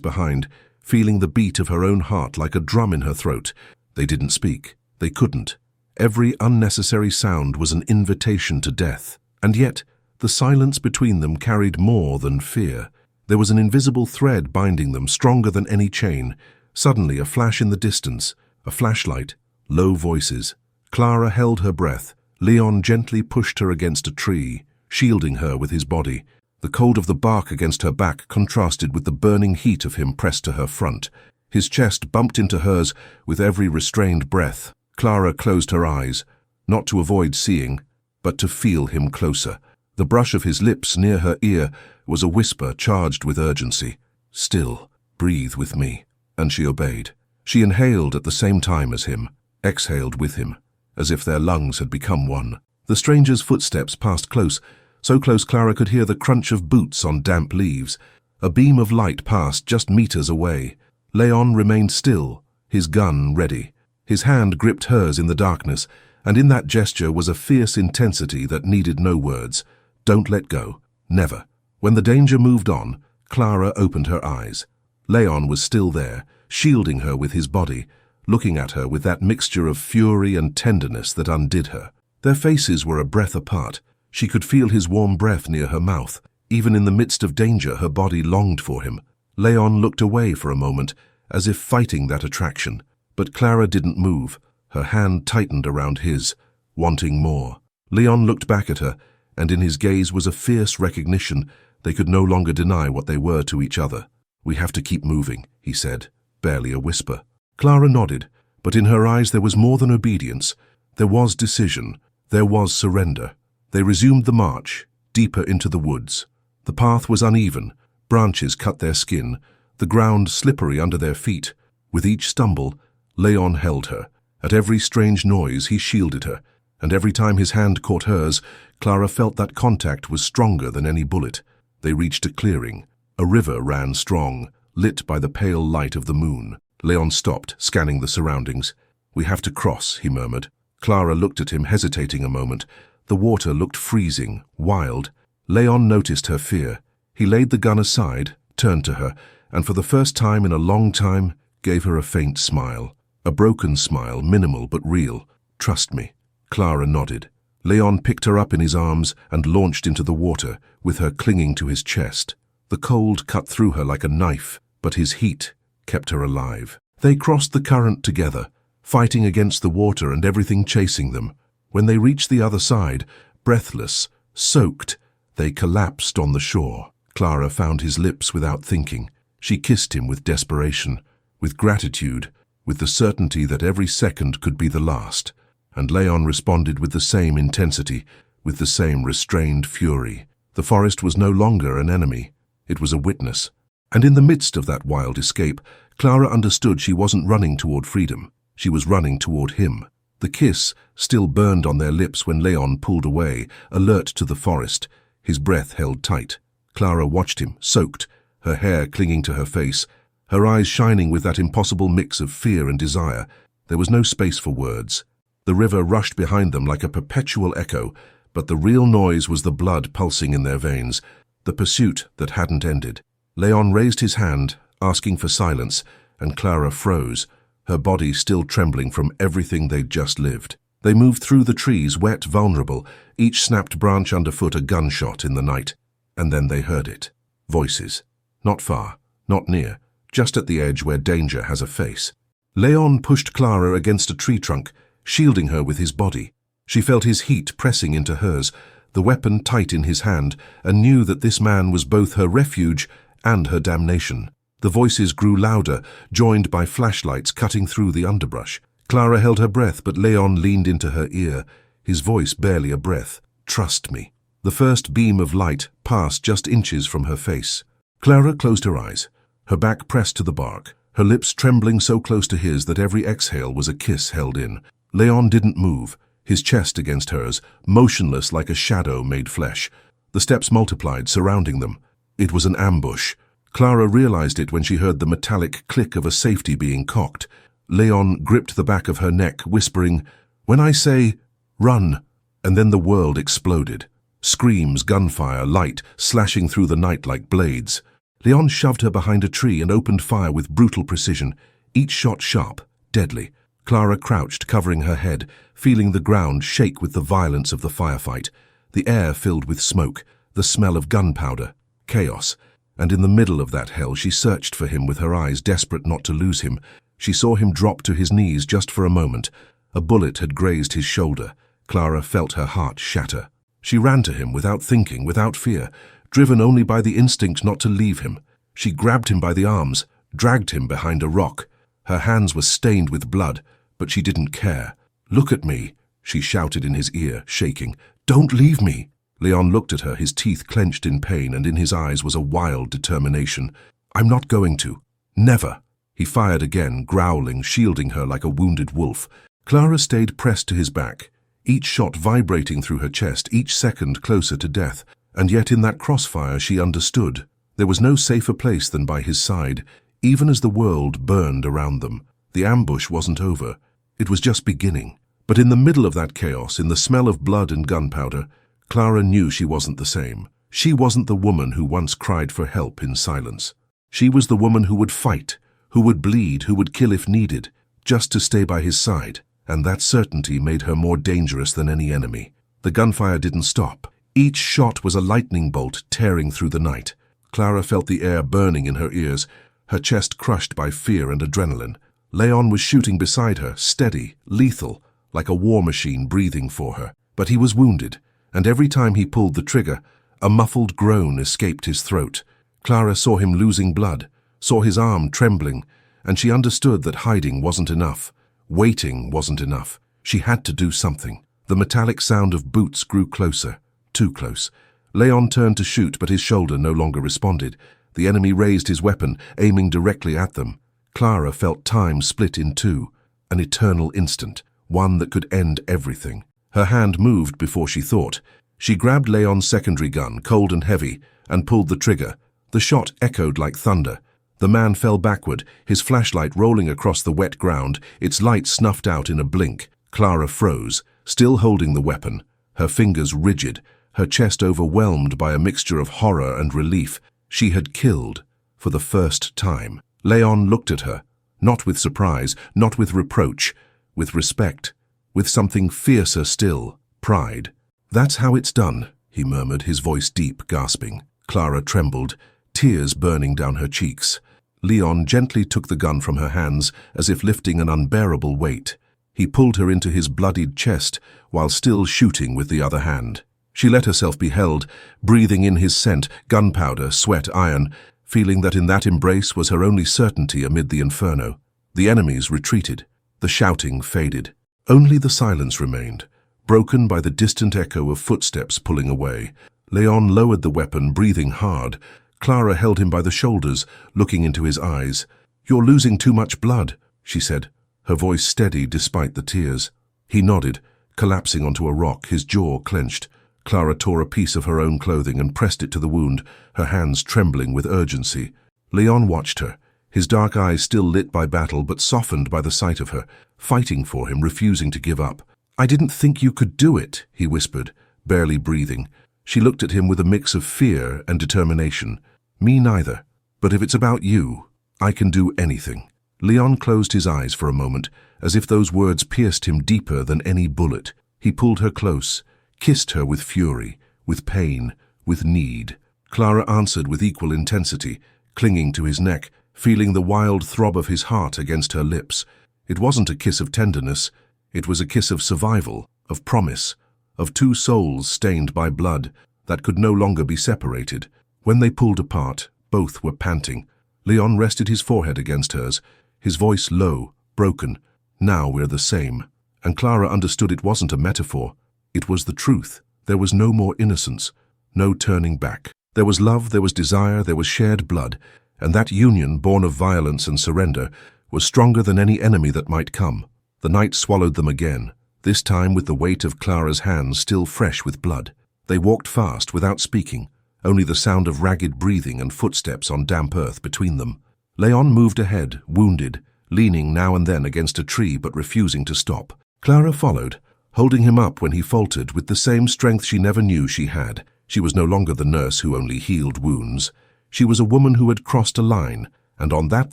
behind, feeling the beat of her own heart like a drum in her throat. They didn't speak. They couldn't. Every unnecessary sound was an invitation to death. And yet, the silence between them carried more than fear. There was an invisible thread binding them, stronger than any chain. Suddenly, a flash in the distance, a flashlight, low voices. Clara held her breath. Leon gently pushed her against a tree, shielding her with his body. The cold of the bark against her back contrasted with the burning heat of him pressed to her front. His chest bumped into hers with every restrained breath. Clara closed her eyes, not to avoid seeing, but to feel him closer. The brush of his lips near her ear was a whisper charged with urgency. "Still, breathe with me." And she obeyed. She inhaled at the same time as him, exhaled with him, as if their lungs had become one. The stranger's footsteps passed close, so close Clara could hear the crunch of boots on damp leaves. A beam of light passed just meters away. Leon remained still, his gun ready. His hand gripped hers in the darkness, and in that gesture was a fierce intensity that needed no words. Don't let go. Never. When the danger moved on, Clara opened her eyes. Leon was still there, shielding her with his body, looking at her with that mixture of fury and tenderness that undid her. Their faces were a breath apart. She could feel his warm breath near her mouth. Even in the midst of danger, her body longed for him. Leon looked away for a moment, as if fighting that attraction. But Clara didn't move. Her hand tightened around his, wanting more. Leon looked back at her, and in his gaze was a fierce recognition. They could no longer deny what they were to each other. "We have to keep moving," he said, barely a whisper. Clara nodded, but in her eyes there was more than obedience. There was decision. There was surrender. They resumed the march, deeper into the woods. The path was uneven. Branches cut their skin, the ground slippery under their feet. With each stumble, Leon held her. At every strange noise, he shielded her, and every time his hand caught hers, Clara felt that contact was stronger than any bullet. They reached a clearing. A river ran strong, lit by the pale light of the moon. Leon stopped, scanning the surroundings. "We have to cross," he murmured. Clara looked at him, hesitating a moment. The water looked freezing, wild. Leon noticed her fear. He laid the gun aside, turned to her, and for the first time in a long time, gave her a faint smile. A broken smile, minimal but real. "Trust me." Clara nodded. Leon picked her up in his arms and launched into the water, with her clinging to his chest. The cold cut through her like a knife, but his heat kept her alive. They crossed the current together, fighting against the water and everything chasing them. When they reached the other side, breathless, soaked, they collapsed on the shore. Clara found his lips without thinking. She kissed him with desperation, with gratitude, with the certainty that every second could be the last. And Leon responded with the same intensity, with the same restrained fury. The forest was no longer an enemy. It was a witness. And in the midst of that wild escape, Clara understood she wasn't running toward freedom. She was running toward him. The kiss still burned on their lips when Leon pulled away, alert to the forest, his breath held tight. Clara watched him, soaked, her hair clinging to her face, her eyes shining with that impossible mix of fear and desire. There was no space for words. The river rushed behind them like a perpetual echo, but the real noise was the blood pulsing in their veins, the pursuit that hadn't ended. Leon raised his hand, asking for silence, and Clara froze, her body still trembling from everything they'd just lived. They moved through the trees, wet, vulnerable, each snapped branch underfoot a gunshot in the night. And then they heard it. Voices. Not far, not near, just at the edge where danger has a face. Leon pushed Clara against a tree trunk, shielding her with his body. She felt his heat pressing into hers, the weapon tight in his hand, and knew that this man was both her refuge and her damnation. The voices grew louder, joined by flashlights cutting through the underbrush. Clara held her breath, but Leon leaned into her ear, his voice barely a breath. "Trust me." The first beam of light passed just inches from her face. Clara closed her eyes, her back pressed to the bark, her lips trembling so close to his that every exhale was a kiss held in. Leon didn't move, his chest against hers, motionless like a shadow made flesh. The steps multiplied, surrounding them. It was an ambush. Clara realized it when she heard the metallic click of a safety being cocked. Leon gripped the back of her neck, whispering, "When I say, run," and then the world exploded. Screams, gunfire, light, slashing through the night like blades. Leon shoved her behind a tree and opened fire with brutal precision, each shot sharp, deadly. Clara crouched, covering her head, feeling the ground shake with the violence of the firefight. The air filled with smoke, the smell of gunpowder, chaos. And in the middle of that hell, she searched for him with her eyes, desperate not to lose him. She saw him drop to his knees just for a moment. A bullet had grazed his shoulder. Clara felt her heart shatter. She ran to him without thinking, without fear, driven only by the instinct not to leave him. She grabbed him by the arms, dragged him behind a rock. Her hands were stained with blood, but she didn't care. "Look at me," she shouted in his ear, shaking. "Don't leave me." Leon looked at her, his teeth clenched in pain, and in his eyes was a wild determination. "I'm not going to. Never." He fired again, growling, shielding her like a wounded wolf. Clara stayed pressed to his back, each shot vibrating through her chest, each second closer to death. And yet in that crossfire she understood. There was no safer place than by his side, even as the world burned around them. The ambush wasn't over. It was just beginning. But in the middle of that chaos, in the smell of blood and gunpowder, Clara knew she wasn't the same. She wasn't the woman who once cried for help in silence. She was the woman who would fight, who would bleed, who would kill if needed, just to stay by his side. And that certainty made her more dangerous than any enemy. The gunfire didn't stop. Each shot was a lightning bolt tearing through the night. Clara felt the air burning in her ears, her chest crushed by fear and adrenaline. Leon was shooting beside her, steady, lethal, like a war machine breathing for her. But he was wounded, and every time he pulled the trigger, a muffled groan escaped his throat. Clara saw him losing blood, saw his arm trembling, and she understood that hiding wasn't enough. Waiting wasn't enough. She had to do something. The metallic sound of boots grew closer, too close. Leon turned to shoot, but his shoulder no longer responded. The enemy raised his weapon, aiming directly at them. Clara felt time split in two, an eternal instant, one that could end everything. Her hand moved before she thought. She grabbed Leon's secondary gun, cold and heavy, and pulled the trigger. The shot echoed like thunder. The man fell backward, his flashlight rolling across the wet ground, its light snuffed out in a blink. Clara froze, still holding the weapon, her fingers rigid, her chest overwhelmed by a mixture of horror and relief. She had killed, for the first time. Leon looked at her, not with surprise, not with reproach, with respect, with something fiercer still, pride. "That's how it's done," he murmured, his voice deep, gasping. Clara trembled, tears burning down her cheeks. Leon gently took the gun from her hands, as if lifting an unbearable weight. He pulled her into his bloodied chest, while still shooting with the other hand. She let herself be held, breathing in his scent, gunpowder, sweat, iron, feeling that in that embrace was her only certainty amid the inferno. The enemies retreated. The shouting faded. Only the silence remained, broken by the distant echo of footsteps pulling away. Leon lowered the weapon, breathing hard. Clara held him by the shoulders, looking into his eyes. "You're losing too much blood," she said, her voice steady despite the tears. He nodded, collapsing onto a rock, his jaw clenched. Clara tore a piece of her own clothing and pressed it to the wound, her hands trembling with urgency. Leon watched her, his dark eyes still lit by battle but softened by the sight of her, fighting for him, refusing to give up. "I didn't think you could do it," he whispered, barely breathing. She looked at him with a mix of fear and determination. "Me neither. But if it's about you, I can do anything." Leon closed his eyes for a moment, as if those words pierced him deeper than any bullet. He pulled her close, kissed her with fury, with pain, with need. Clara answered with equal intensity, clinging to his neck, feeling the wild throb of his heart against her lips. It wasn't a kiss of tenderness. It was a kiss of survival, of promise, of two souls stained by blood that could no longer be separated. When they pulled apart, both were panting. Leon rested his forehead against hers, his voice low, broken. "Now we're the same." And Clara understood it wasn't a metaphor. It was the truth. There was no more innocence, no turning back. There was love, there was desire, there was shared blood, and that union, born of violence and surrender, was stronger than any enemy that might come. The night swallowed them again, this time with the weight of Clara's hands still fresh with blood. They walked fast, without speaking, only the sound of ragged breathing and footsteps on damp earth between them. Leon moved ahead, wounded, leaning now and then against a tree but refusing to stop. Clara followed, holding him up when he faltered with the same strength she never knew she had. She was no longer the nurse who only healed wounds. She was a woman who had crossed a line, and on that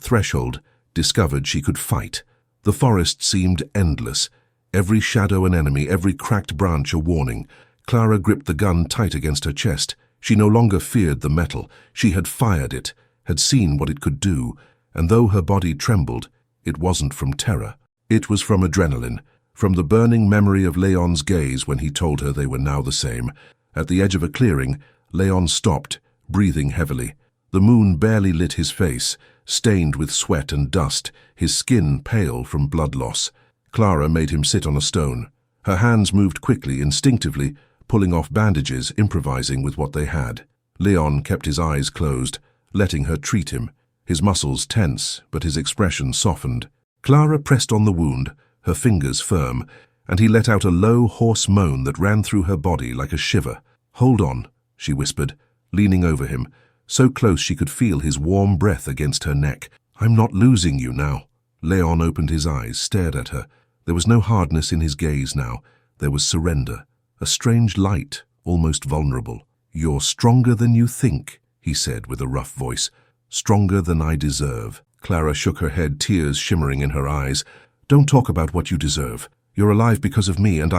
threshold discovered she could fight. The forest seemed endless, every shadow an enemy, every cracked branch a warning. Clara gripped the gun tight against her chest. She no longer feared the metal. She had fired it, had seen what it could do, and though her body trembled, it wasn't from terror. It was from adrenaline, from the burning memory of Leon's gaze when he told her they were now the same. At the edge of a clearing, Leon stopped, breathing heavily. The moon barely lit his face, stained with sweat and dust, his skin pale from blood loss. Clara made him sit on a stone. Her hands moved quickly, instinctively, pulling off bandages, improvising with what they had. Leon kept his eyes closed, letting her treat him, his muscles tense, but his expression softened. Clara pressed on the wound, her fingers firm, and he let out a low, hoarse moan that ran through her body like a shiver. "Hold on," she whispered, leaning over him, so close she could feel his warm breath against her neck. "I'm not losing you now." Leon opened his eyes, stared at her. There was no hardness in his gaze now. There was surrender, a strange light, almost vulnerable. "You're stronger than you think," he said with a rough voice. "Stronger than I deserve." Clara shook her head, tears shimmering in her eyes. "Don't talk about what you deserve. You're alive because of me, and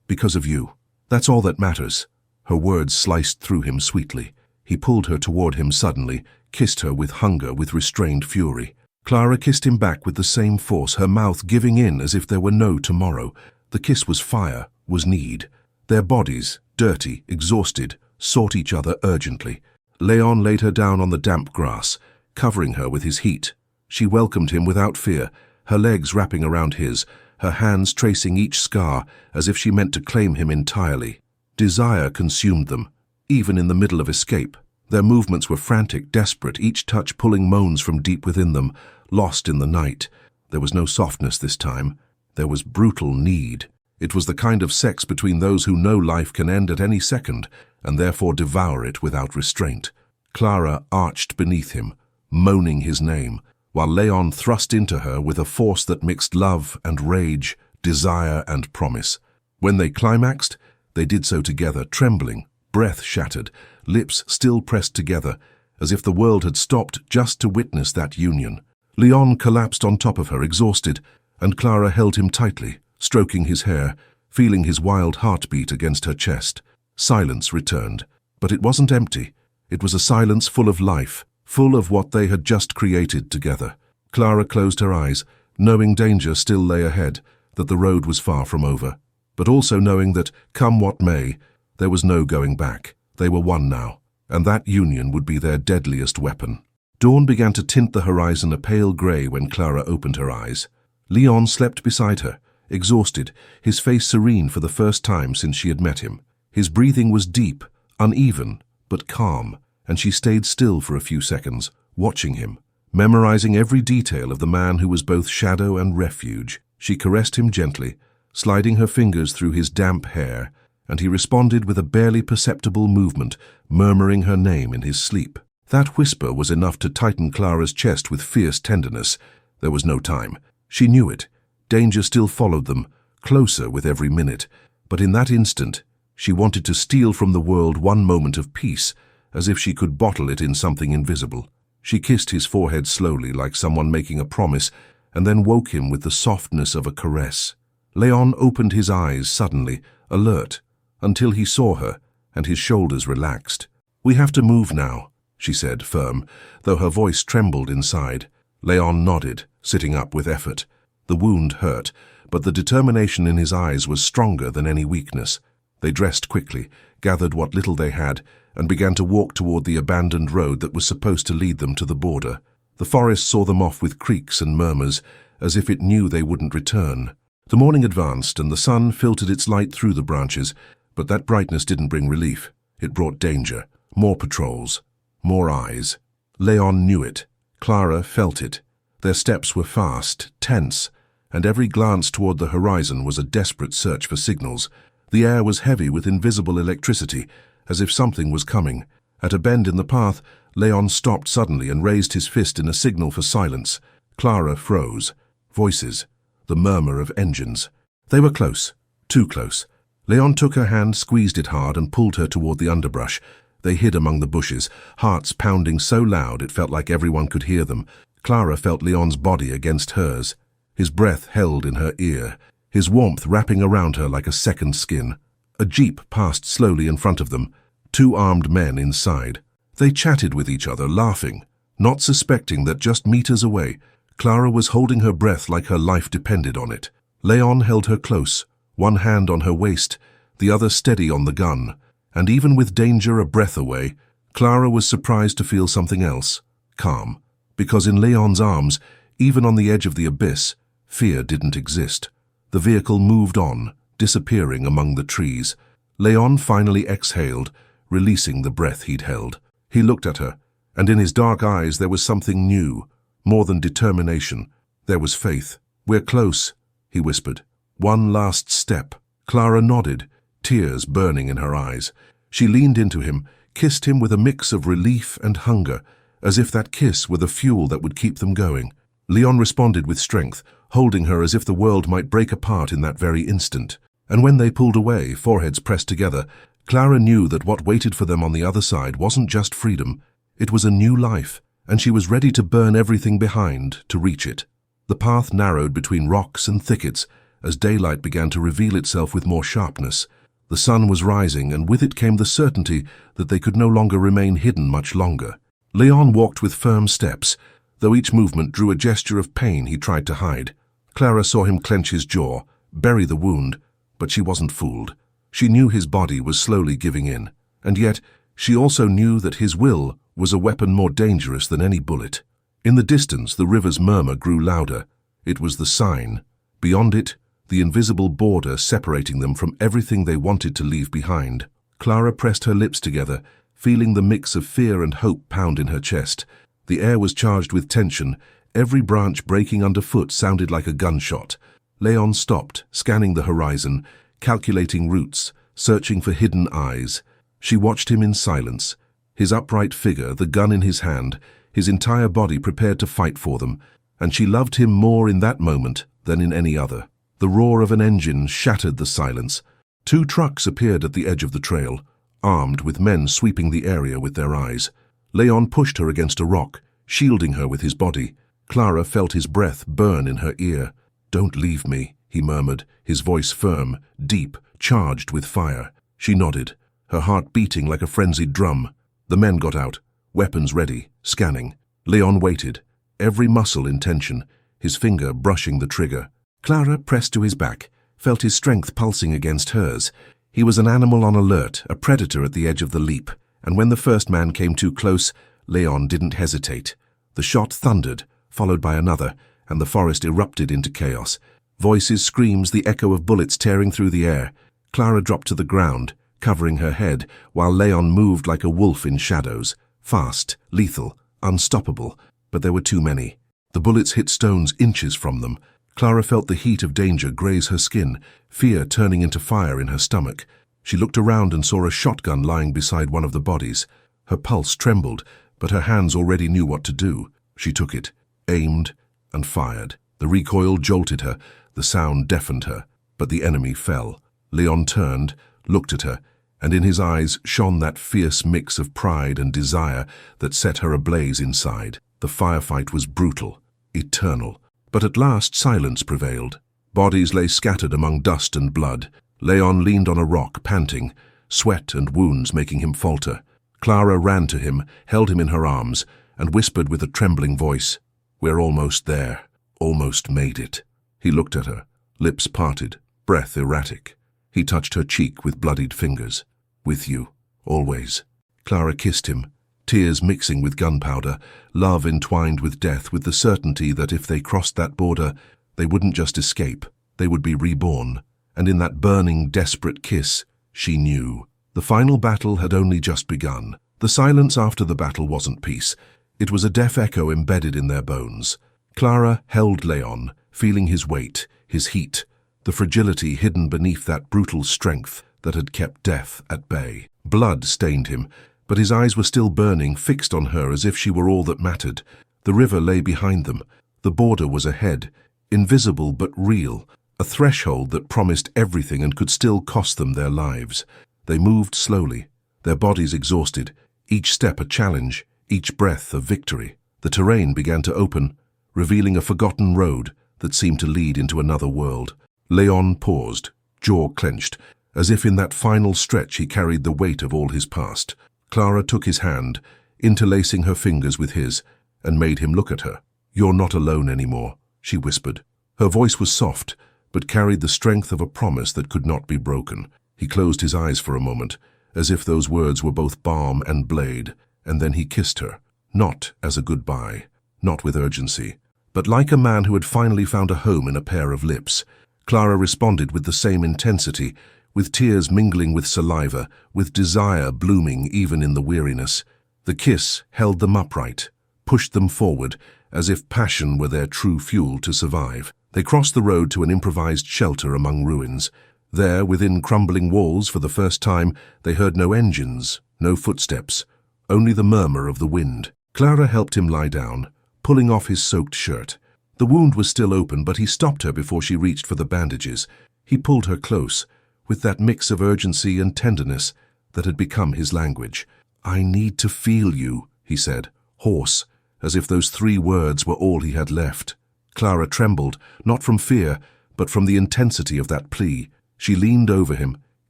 because of you. That's all that matters." Her words sliced through him sweetly. He pulled her toward him suddenly, kissed her with hunger, with restrained fury. Clara kissed him back with the same force, her mouth giving in as if there were no tomorrow. The kiss was fire, was need. Their bodies, dirty, exhausted, sought each other urgently. Leon laid her down on the damp grass, covering her with his heat. She welcomed him without fear, her legs wrapping around his, her hands tracing each scar as if she meant to claim him entirely. Desire consumed them, even in the middle of escape. Their movements were frantic, desperate, each touch pulling moans from deep within them, lost in the night. There was no softness this time. There was brutal need. It was the kind of sex between those who know life can end at any second, and therefore devour it without restraint. Clara arched beneath him, moaning his name, while Leon thrust into her with a force that mixed love and rage, desire and promise. When they climaxed, they did so together, trembling, breath shattered, lips still pressed together, as if the world had stopped just to witness that union. Leon collapsed on top of her, exhausted, and Clara held him tightly, stroking his hair, feeling his wild heartbeat against her chest. Silence returned, but it wasn't empty. It was a silence full of life, full of what they had just created together. Clara closed her eyes, knowing danger still lay ahead, that the road was far from over, but also knowing that, come what may, there was no going back. They were one now, and that union would be their deadliest weapon. Dawn began to tint the horizon a pale grey when Clara opened her eyes. Leon slept beside her, exhausted, his face serene for the first time since she had met him. His breathing was deep, uneven, but calm, and she stayed still for a few seconds, watching him, memorizing every detail of the man who was both shadow and refuge. She caressed him gently, sliding her fingers through his damp hair, and he responded with a barely perceptible movement, murmuring her name in his sleep. That whisper was enough to tighten Clara's chest with fierce tenderness. There was no time. She knew it. Danger still followed them, closer with every minute. But in that instant, she wanted to steal from the world one moment of peace, as if she could bottle it in something invisible. She kissed his forehead slowly, like someone making a promise, and then woke him with the softness of a caress. Leon opened his eyes suddenly, alert, until he saw her, and his shoulders relaxed. "We have to move now," she said, firm, though her voice trembled inside. Leon nodded, sitting up with effort. The wound hurt, but the determination in his eyes was stronger than any weakness. They dressed quickly, gathered what little they had, and began to walk toward the abandoned road that was supposed to lead them to the border. The forest saw them off with creaks and murmurs, as if it knew they wouldn't return. The morning advanced, and the sun filtered its light through the branches, but that brightness didn't bring relief. It brought danger, more patrols, more eyes. Leon knew it. Clara felt it. Their steps were fast, tense, and every glance toward the horizon was a desperate search for signals. The air was heavy with invisible electricity, as if something was coming. At a bend in the path, Leon stopped suddenly and raised his fist in a signal for silence. Clara froze. Voices. The murmur of engines. They were close. Too close. Leon took her hand, squeezed it hard, and pulled her toward the underbrush. They hid among the bushes, hearts pounding so loud it felt like everyone could hear them. Clara felt Leon's body against hers, his breath held in her ear, his warmth wrapping around her like a second skin. A jeep passed slowly in front of them, 2 armed men inside. They chatted with each other, laughing, not suspecting that just meters away, Clara was holding her breath like her life depended on it. Leon held her close, one hand on her waist, the other steady on the gun, and even with danger a breath away, Clara was surprised to feel something else, calm, because in Leon's arms, even on the edge of the abyss, fear didn't exist. The vehicle moved on, disappearing among the trees. Leon finally exhaled, releasing the breath he'd held. He looked at her, and in his dark eyes there was something new, more than determination. There was faith. "We're close," he whispered. "One last step." Clara nodded, tears burning in her eyes. She leaned into him, kissed him with a mix of relief and hunger, as if that kiss were the fuel that would keep them going. Leon responded with strength, holding her as if the world might break apart in that very instant. And when they pulled away, foreheads pressed together, Clara knew that what waited for them on the other side wasn't just freedom. It was a new life, and she was ready to burn everything behind to reach it. The path narrowed between rocks and thickets as daylight began to reveal itself with more sharpness. The sun was rising, and with it came the certainty that they could no longer remain hidden much longer. Leon walked with firm steps, though each movement drew a gesture of pain he tried to hide. Clara saw him clench his jaw, bury the wound, but she wasn't fooled. She knew his body was slowly giving in, and yet she also knew that his will was a weapon more dangerous than any bullet. In the distance, the river's murmur grew louder. It was the sign. Beyond it, the invisible border separating them from everything they wanted to leave behind. Clara pressed her lips together, feeling the mix of fear and hope pound in her chest. The air was charged with tension. Every branch breaking underfoot sounded like a gunshot. Leon stopped, scanning the horizon, calculating routes, searching for hidden eyes. She watched him in silence, his upright figure, the gun in his hand, his entire body prepared to fight for them, and she loved him more in that moment than in any other. The roar of an engine shattered the silence. 2 trucks appeared at the edge of the trail, armed with men sweeping the area with their eyes. Leon pushed her against a rock, shielding her with his body. Clara felt his breath burn in her ear. "Don't leave me," he murmured, his voice firm, deep, charged with fire. She nodded, her heart beating like a frenzied drum. The men got out, weapons ready, scanning. Leon waited, every muscle in tension, his finger brushing the trigger. Clara pressed to his back, felt his strength pulsing against hers. He was an animal on alert, a predator at the edge of the leap, and when the first man came too close, Leon didn't hesitate. The shot thundered, followed by another, and the forest erupted into chaos. Voices, screams, the echo of bullets tearing through the air. Clara dropped to the ground, covering her head, while Leon moved like a wolf in shadows, fast, lethal, unstoppable, but there were too many. The bullets hit stones inches from them. Clara felt the heat of danger graze her skin, fear turning into fire in her stomach. She looked around and saw a shotgun lying beside one of the bodies. Her pulse trembled, but her hands already knew what to do. She took it, aimed, and fired. The recoil jolted her, the sound deafened her, but the enemy fell. Leon turned, looked at her, and in his eyes shone that fierce mix of pride and desire that set her ablaze inside. The firefight was brutal, eternal, but at last silence prevailed. Bodies lay scattered among dust and blood. Leon leaned on a rock, panting, sweat and wounds making him falter. Clara ran to him, held him in her arms, and whispered with a trembling voice, "We're almost there, almost made it." He looked at her, lips parted, breath erratic. He touched her cheek with bloodied fingers. "With you, always." Clara kissed him, tears mixing with gunpowder, love entwined with death, with the certainty that if they crossed that border, they wouldn't just escape, they would be reborn. And in that burning, desperate kiss, she knew. The final battle had only just begun. The silence after the battle wasn't peace. It was a deaf echo embedded in their bones. Clara held Leon, feeling his weight, his heat, the fragility hidden beneath that brutal strength that had kept death at bay. Blood stained him, but his eyes were still burning, fixed on her as if she were all that mattered. The river lay behind them. The border was ahead, invisible but real, a threshold that promised everything and could still cost them their lives. They moved slowly, their bodies exhausted, each step a challenge, each breath a victory. The terrain began to open, revealing a forgotten road that seemed to lead into another world. Leon paused, jaw clenched, as if in that final stretch he carried the weight of all his past. Clara took his hand, interlacing her fingers with his, and made him look at her. "You're not alone anymore," she whispered. Her voice was soft, but carried the strength of a promise that could not be broken. He closed his eyes for a moment, as if those words were both balm and blade, and then he kissed her, not as a goodbye, not with urgency, but like a man who had finally found a home in a pair of lips. Clara responded with the same intensity, with tears mingling with saliva, with desire blooming even in the weariness. The kiss held them upright, pushed them forward, as if passion were their true fuel to survive. They crossed the road to an improvised shelter among ruins. There, within crumbling walls, for the first time, they heard no engines, no footsteps, only the murmur of the wind. Clara helped him lie down, pulling off his soaked shirt. The wound was still open, but he stopped her before she reached for the bandages. He pulled her close, with that mix of urgency and tenderness that had become his language. "I need to feel you," he said, hoarse, as if those 3 words were all he had left. Clara trembled, not from fear, but from the intensity of that plea. She leaned over him,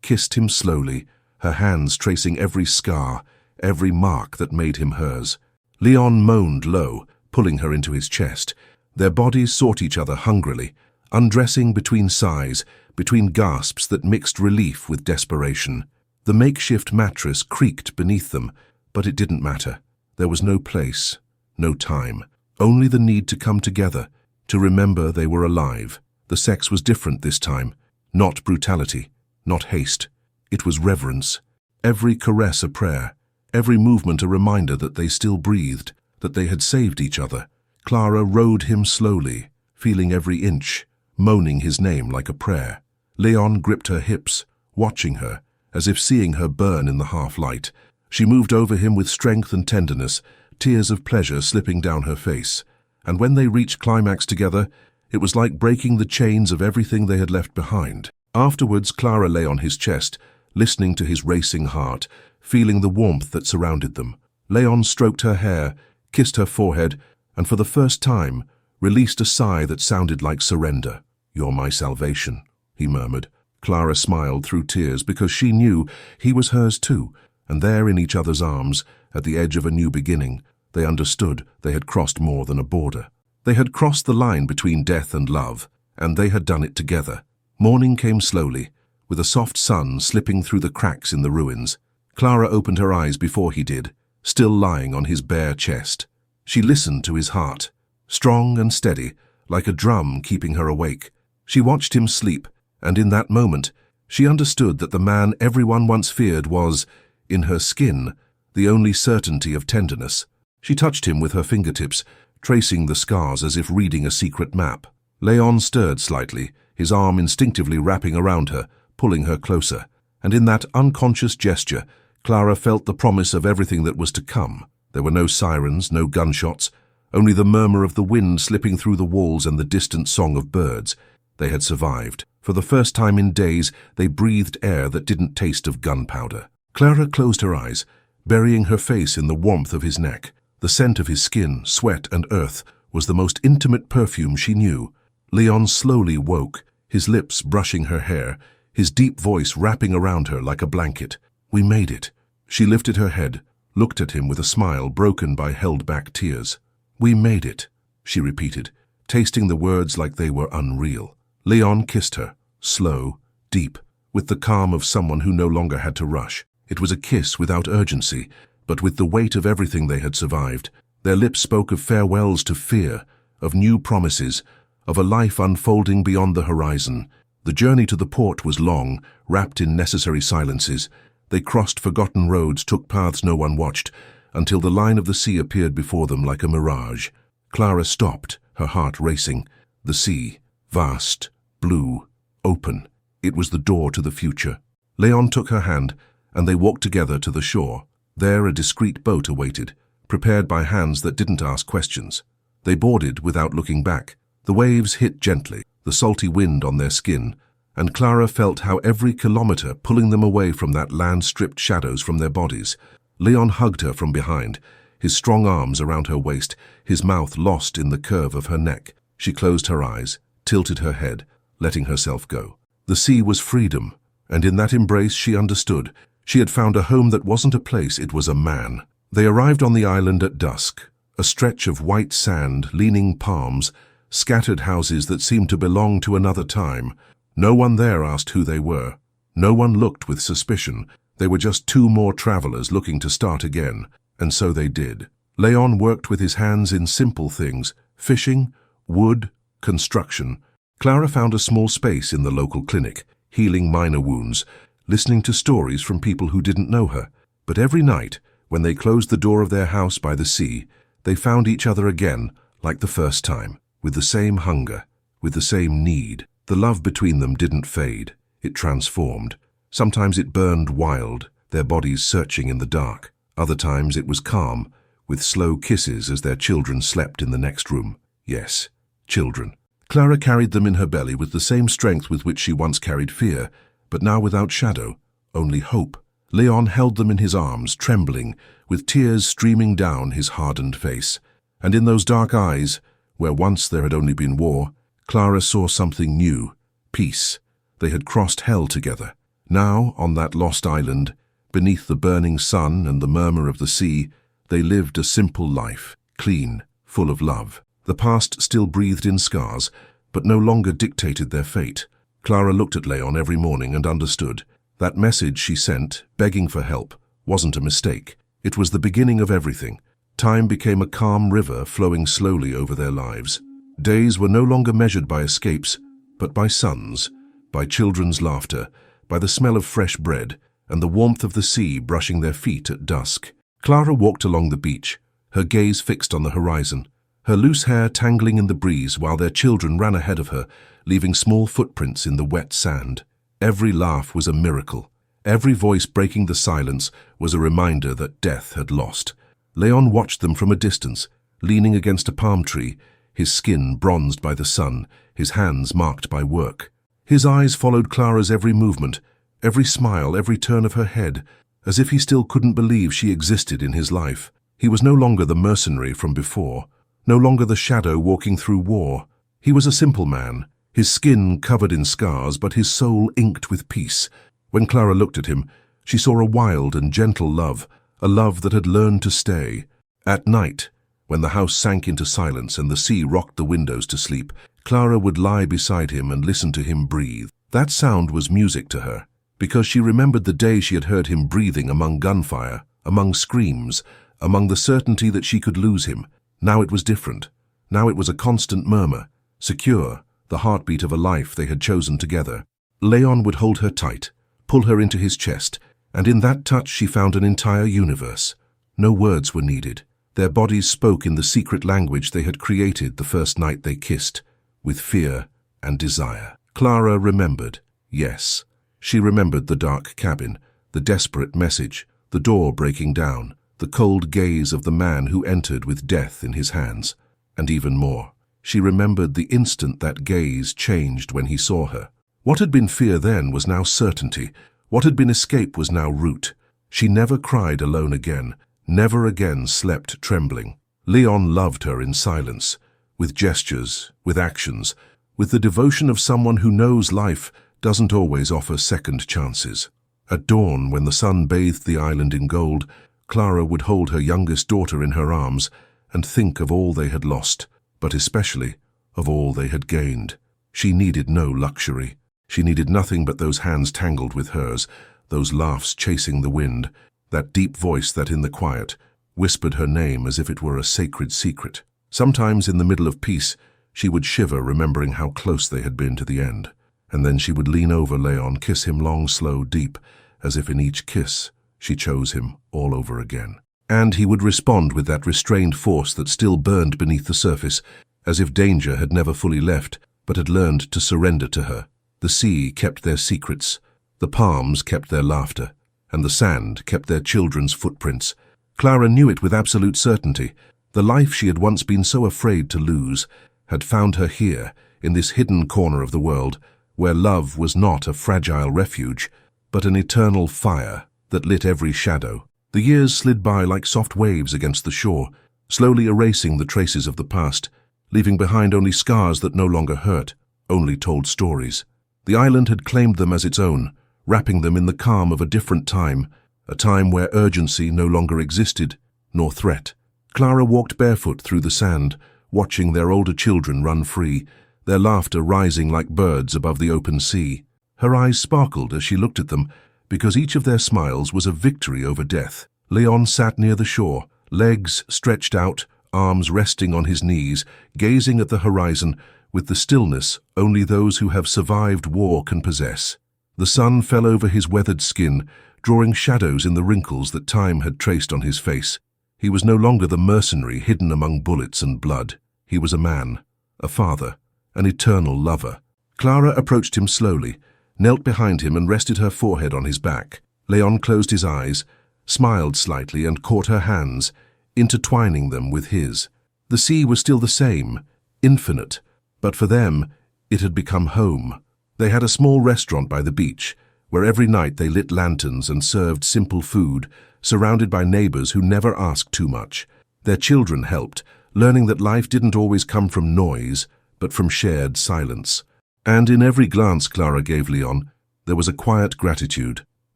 kissed him slowly, her hands tracing every scar, every mark that made him hers. Leon moaned low, pulling her into his chest. Their bodies sought each other hungrily, undressing between sighs, between gasps that mixed relief with desperation. The makeshift mattress creaked beneath them, but it didn't matter. There was no place, no time, only the need to come together, to remember they were alive. The sex was different this time, not brutality, not haste. It was reverence. Every caress a prayer, every movement a reminder that they still breathed, that they had saved each other. Clara rode him slowly, feeling every inch, moaning his name like a prayer. Leon gripped her hips, watching her, as if seeing her burn in the half-light. She moved over him with strength and tenderness, tears of pleasure slipping down her face. And when they reached climax together, it was like breaking the chains of everything they had left behind. Afterwards, Clara lay on his chest, listening to his racing heart, feeling the warmth that surrounded them. Leon stroked her hair, kissed her forehead, and for the first time, released a sigh that sounded like surrender. "You're my salvation," he murmured. Clara smiled through tears because she knew he was hers too, and there in each other's arms, at the edge of a new beginning, they understood they had crossed more than a border. They had crossed the line between death and love, and they had done it together. Morning came slowly, with a soft sun slipping through the cracks in the ruins. Clara opened her eyes before he did, still lying on his bare chest. She listened to his heart, strong and steady, like a drum keeping her awake. She watched him sleep, and in that moment, she understood that the man everyone once feared was, in her skin, the only certainty of tenderness. She touched him with her fingertips, tracing the scars as if reading a secret map. Leon stirred slightly, his arm instinctively wrapping around her, pulling her closer. And in that unconscious gesture, Clara felt the promise of everything that was to come. There were no sirens, no gunshots, only the murmur of the wind slipping through the walls and the distant song of birds. They had survived. For the first time in days, they breathed air that didn't taste of gunpowder. Clara closed her eyes, burying her face in the warmth of his neck. The scent of his skin, sweat, and earth was the most intimate perfume she knew. Leon slowly woke, his lips brushing her hair, his deep voice wrapping around her like a blanket. "We made it." She lifted her head, looked at him with a smile broken by held-back tears. "We made it," she repeated, tasting the words like they were unreal. Leon kissed her, slow, deep, with the calm of someone who no longer had to rush. It was a kiss without urgency, but with the weight of everything they had survived. Their lips spoke of farewells to fear, of new promises, of a life unfolding beyond the horizon. The journey to the port was long, wrapped in necessary silences. They crossed forgotten roads, took paths no one watched, until the line of the sea appeared before them like a mirage. Clara stopped, her heart racing. The sea, vast, blue, open. It was the door to the future. Leon took her hand, and they walked together to the shore. There a discreet boat awaited, prepared by hands that didn't ask questions. They boarded without looking back. The waves hit gently, the salty wind on their skin, and Clara felt how every kilometer pulling them away from that land stripped shadows from their bodies. Leon hugged her from behind, his strong arms around her waist, his mouth lost in the curve of her neck. She closed her eyes, tilted her head, letting herself go. The sea was freedom, and in that embrace she understood. She had found a home that wasn't a place, it was a man. They arrived on the island at dusk, a stretch of white sand, leaning palms, scattered houses that seemed to belong to another time. No one there asked who they were. No one looked with suspicion. They were just two more travelers looking to start again, and so they did. Leon worked with his hands in simple things, fishing, wood, construction. Clara found a small space in the local clinic, healing minor wounds, listening to stories from people who didn't know her. But every night, when they closed the door of their house by the sea, they found each other again, like the first time, with the same hunger, with the same need. The love between them didn't fade, it transformed. Sometimes it burned wild, their bodies searching in the dark. Other times it was calm, with slow kisses as their children slept in the next room. Yes, children. Clara carried them in her belly with the same strength with which she once carried fear, but now without shadow, only hope. Leon held them in his arms, trembling, with tears streaming down his hardened face. And in those dark eyes, where once there had only been war, Clara saw something new, peace. They had crossed hell together. Now, on that lost island, beneath the burning sun and the murmur of the sea, they lived a simple life, clean, full of love. The past still breathed in scars, but no longer dictated their fate. Clara looked at Leon every morning and understood. That message she sent, begging for help, wasn't a mistake. It was the beginning of everything. Time became a calm river flowing slowly over their lives. Days were no longer measured by escapes, but by suns, by children's laughter, by the smell of fresh bread, and the warmth of the sea brushing their feet at dusk. Clara walked along the beach, her gaze fixed on the horizon, her loose hair tangling in the breeze while their children ran ahead of her, leaving small footprints in the wet sand. Every laugh was a miracle. Every voice breaking the silence was a reminder that death had lost. Leon watched them from a distance, leaning against a palm tree, his skin bronzed by the sun, his hands marked by work. His eyes followed Clara's every movement, every smile, every turn of her head, as if he still couldn't believe she existed in his life. He was no longer the mercenary from before, no longer the shadow walking through war. He was a simple man, his skin covered in scars, but his soul inked with peace. When Clara looked at him, she saw a wild and gentle love, a love that had learned to stay. At night, when the house sank into silence and the sea rocked the windows to sleep, Clara would lie beside him and listen to him breathe. That sound was music to her, because she remembered the day she had heard him breathing among gunfire, among screams, among the certainty that she could lose him. Now it was different. Now it was a constant murmur, secure, the heartbeat of a life they had chosen together. Leon would hold her tight, pull her into his chest, and in that touch she found an entire universe. No words were needed. Their bodies spoke in the secret language they had created the first night they kissed, with fear and desire. Clara remembered, yes. She remembered the dark cabin, the desperate message, the door breaking down, the cold gaze of the man who entered with death in his hands, and even more. She remembered the instant that gaze changed when he saw her. What had been fear then was now certainty. What had been escape was now root. She never cried alone again, never again slept trembling. Leon loved her in silence, with gestures, with actions, with the devotion of someone who knows life doesn't always offer second chances. At dawn, when the sun bathed the island in gold, Clara would hold her youngest daughter in her arms and think of all they had lost, but especially of all they had gained. She needed no luxury. She needed nothing but those hands tangled with hers, those laughs chasing the wind, that deep voice that in the quiet whispered her name as if it were a sacred secret. Sometimes in the middle of peace, she would shiver remembering how close they had been to the end, and then she would lean over Leon, kiss him long, slow, deep, as if in each kiss she chose him all over again. And he would respond with that restrained force that still burned beneath the surface, as if danger had never fully left, but had learned to surrender to her. The sea kept their secrets, the palms kept their laughter, and the sand kept their children's footprints. Clara knew it with absolute certainty. The life she had once been so afraid to lose had found her here, in this hidden corner of the world, where love was not a fragile refuge, but an eternal fire that lit every shadow. The years slid by like soft waves against the shore, slowly erasing the traces of the past, leaving behind only scars that no longer hurt, only told stories. The island had claimed them as its own, wrapping them in the calm of a different time, a time where urgency no longer existed, nor threat. Clara walked barefoot through the sand, watching their older children run free, their laughter rising like birds above the open sea. Her eyes sparkled as she looked at them, because each of their smiles was a victory over death. Leon sat near the shore, legs stretched out, arms resting on his knees, gazing at the horizon with the stillness only those who have survived war can possess. The sun fell over his weathered skin, drawing shadows in the wrinkles that time had traced on his face. He was no longer the mercenary hidden among bullets and blood. He was a man, a father, an eternal lover. Clara approached him slowly, knelt behind him and rested her forehead on his back. Leon closed his eyes, smiled slightly and caught her hands, intertwining them with his. The sea was still the same, infinite, but for them it had become home. They had a small restaurant by the beach, where every night they lit lanterns and served simple food, surrounded by neighbors who never asked too much. Their children helped, learning that life didn't always come from noise, but from shared silence. And in every glance Clara gave Leon, there was a quiet gratitude,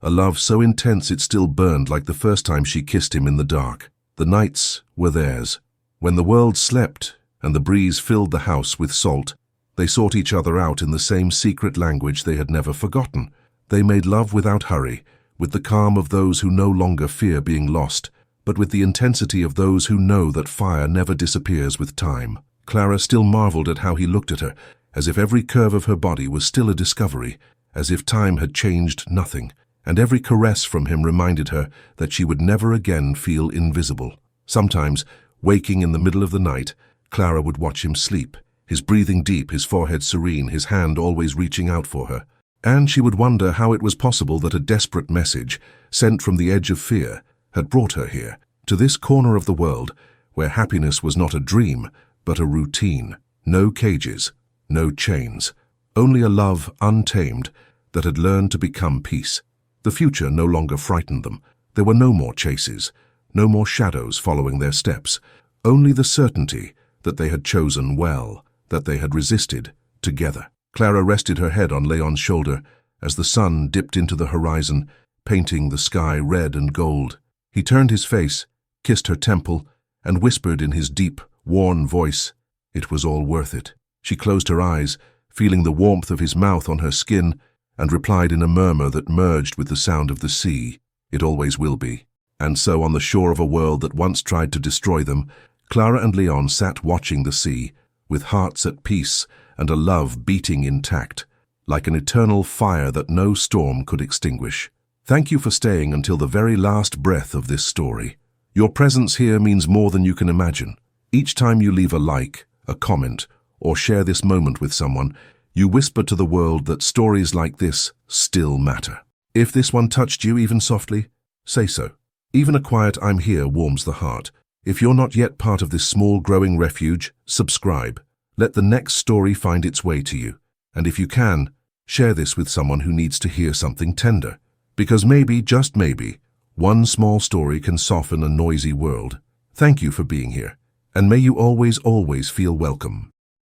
a love so intense it still burned like the first time she kissed him in the dark. The nights were theirs. When the world slept and the breeze filled the house with salt, they sought each other out in the same secret language they had never forgotten. They made love without hurry, with the calm of those who no longer fear being lost, but with the intensity of those who know that fire never disappears with time. Clara still marveled at how he looked at her, as if every curve of her body was still a discovery, as if time had changed nothing, and every caress from him reminded her that she would never again feel invisible. Sometimes, waking in the middle of the night, Clara would watch him sleep, his breathing deep, his forehead serene, his hand always reaching out for her. And she would wonder how it was possible that a desperate message, sent from the edge of fear, had brought her here, to this corner of the world, where happiness was not a dream, but a routine. No cages, no chains, only a love untamed that had learned to become peace. The future no longer frightened them. There were no more chases, no more shadows following their steps, only the certainty that they had chosen well, that they had resisted together. Clara rested her head on Leon's shoulder as the sun dipped into the horizon, painting the sky red and gold. He turned his face, kissed her temple, and whispered in his deep, worn voice, "It was all worth it." She closed her eyes, feeling the warmth of his mouth on her skin, and replied in a murmur that merged with the sound of the sea, "It always will be." And so, on the shore of a world that once tried to destroy them, Clara and Leon sat watching the sea, with hearts at peace and a love beating intact, like an eternal fire that no storm could extinguish. Thank you for staying until the very last breath of this story. Your presence here means more than you can imagine. Each time you leave a like, a comment, or share this moment with someone, you whisper to the world that stories like this still matter. If this one touched you even softly, say so. Even a quiet "I'm here" warms the heart. If you're not yet part of this small growing refuge, subscribe. Let the next story find its way to you. And if you can, share this with someone who needs to hear something tender. Because maybe, just maybe, one small story can soften a noisy world. Thank you for being here. And may you always, always feel welcome.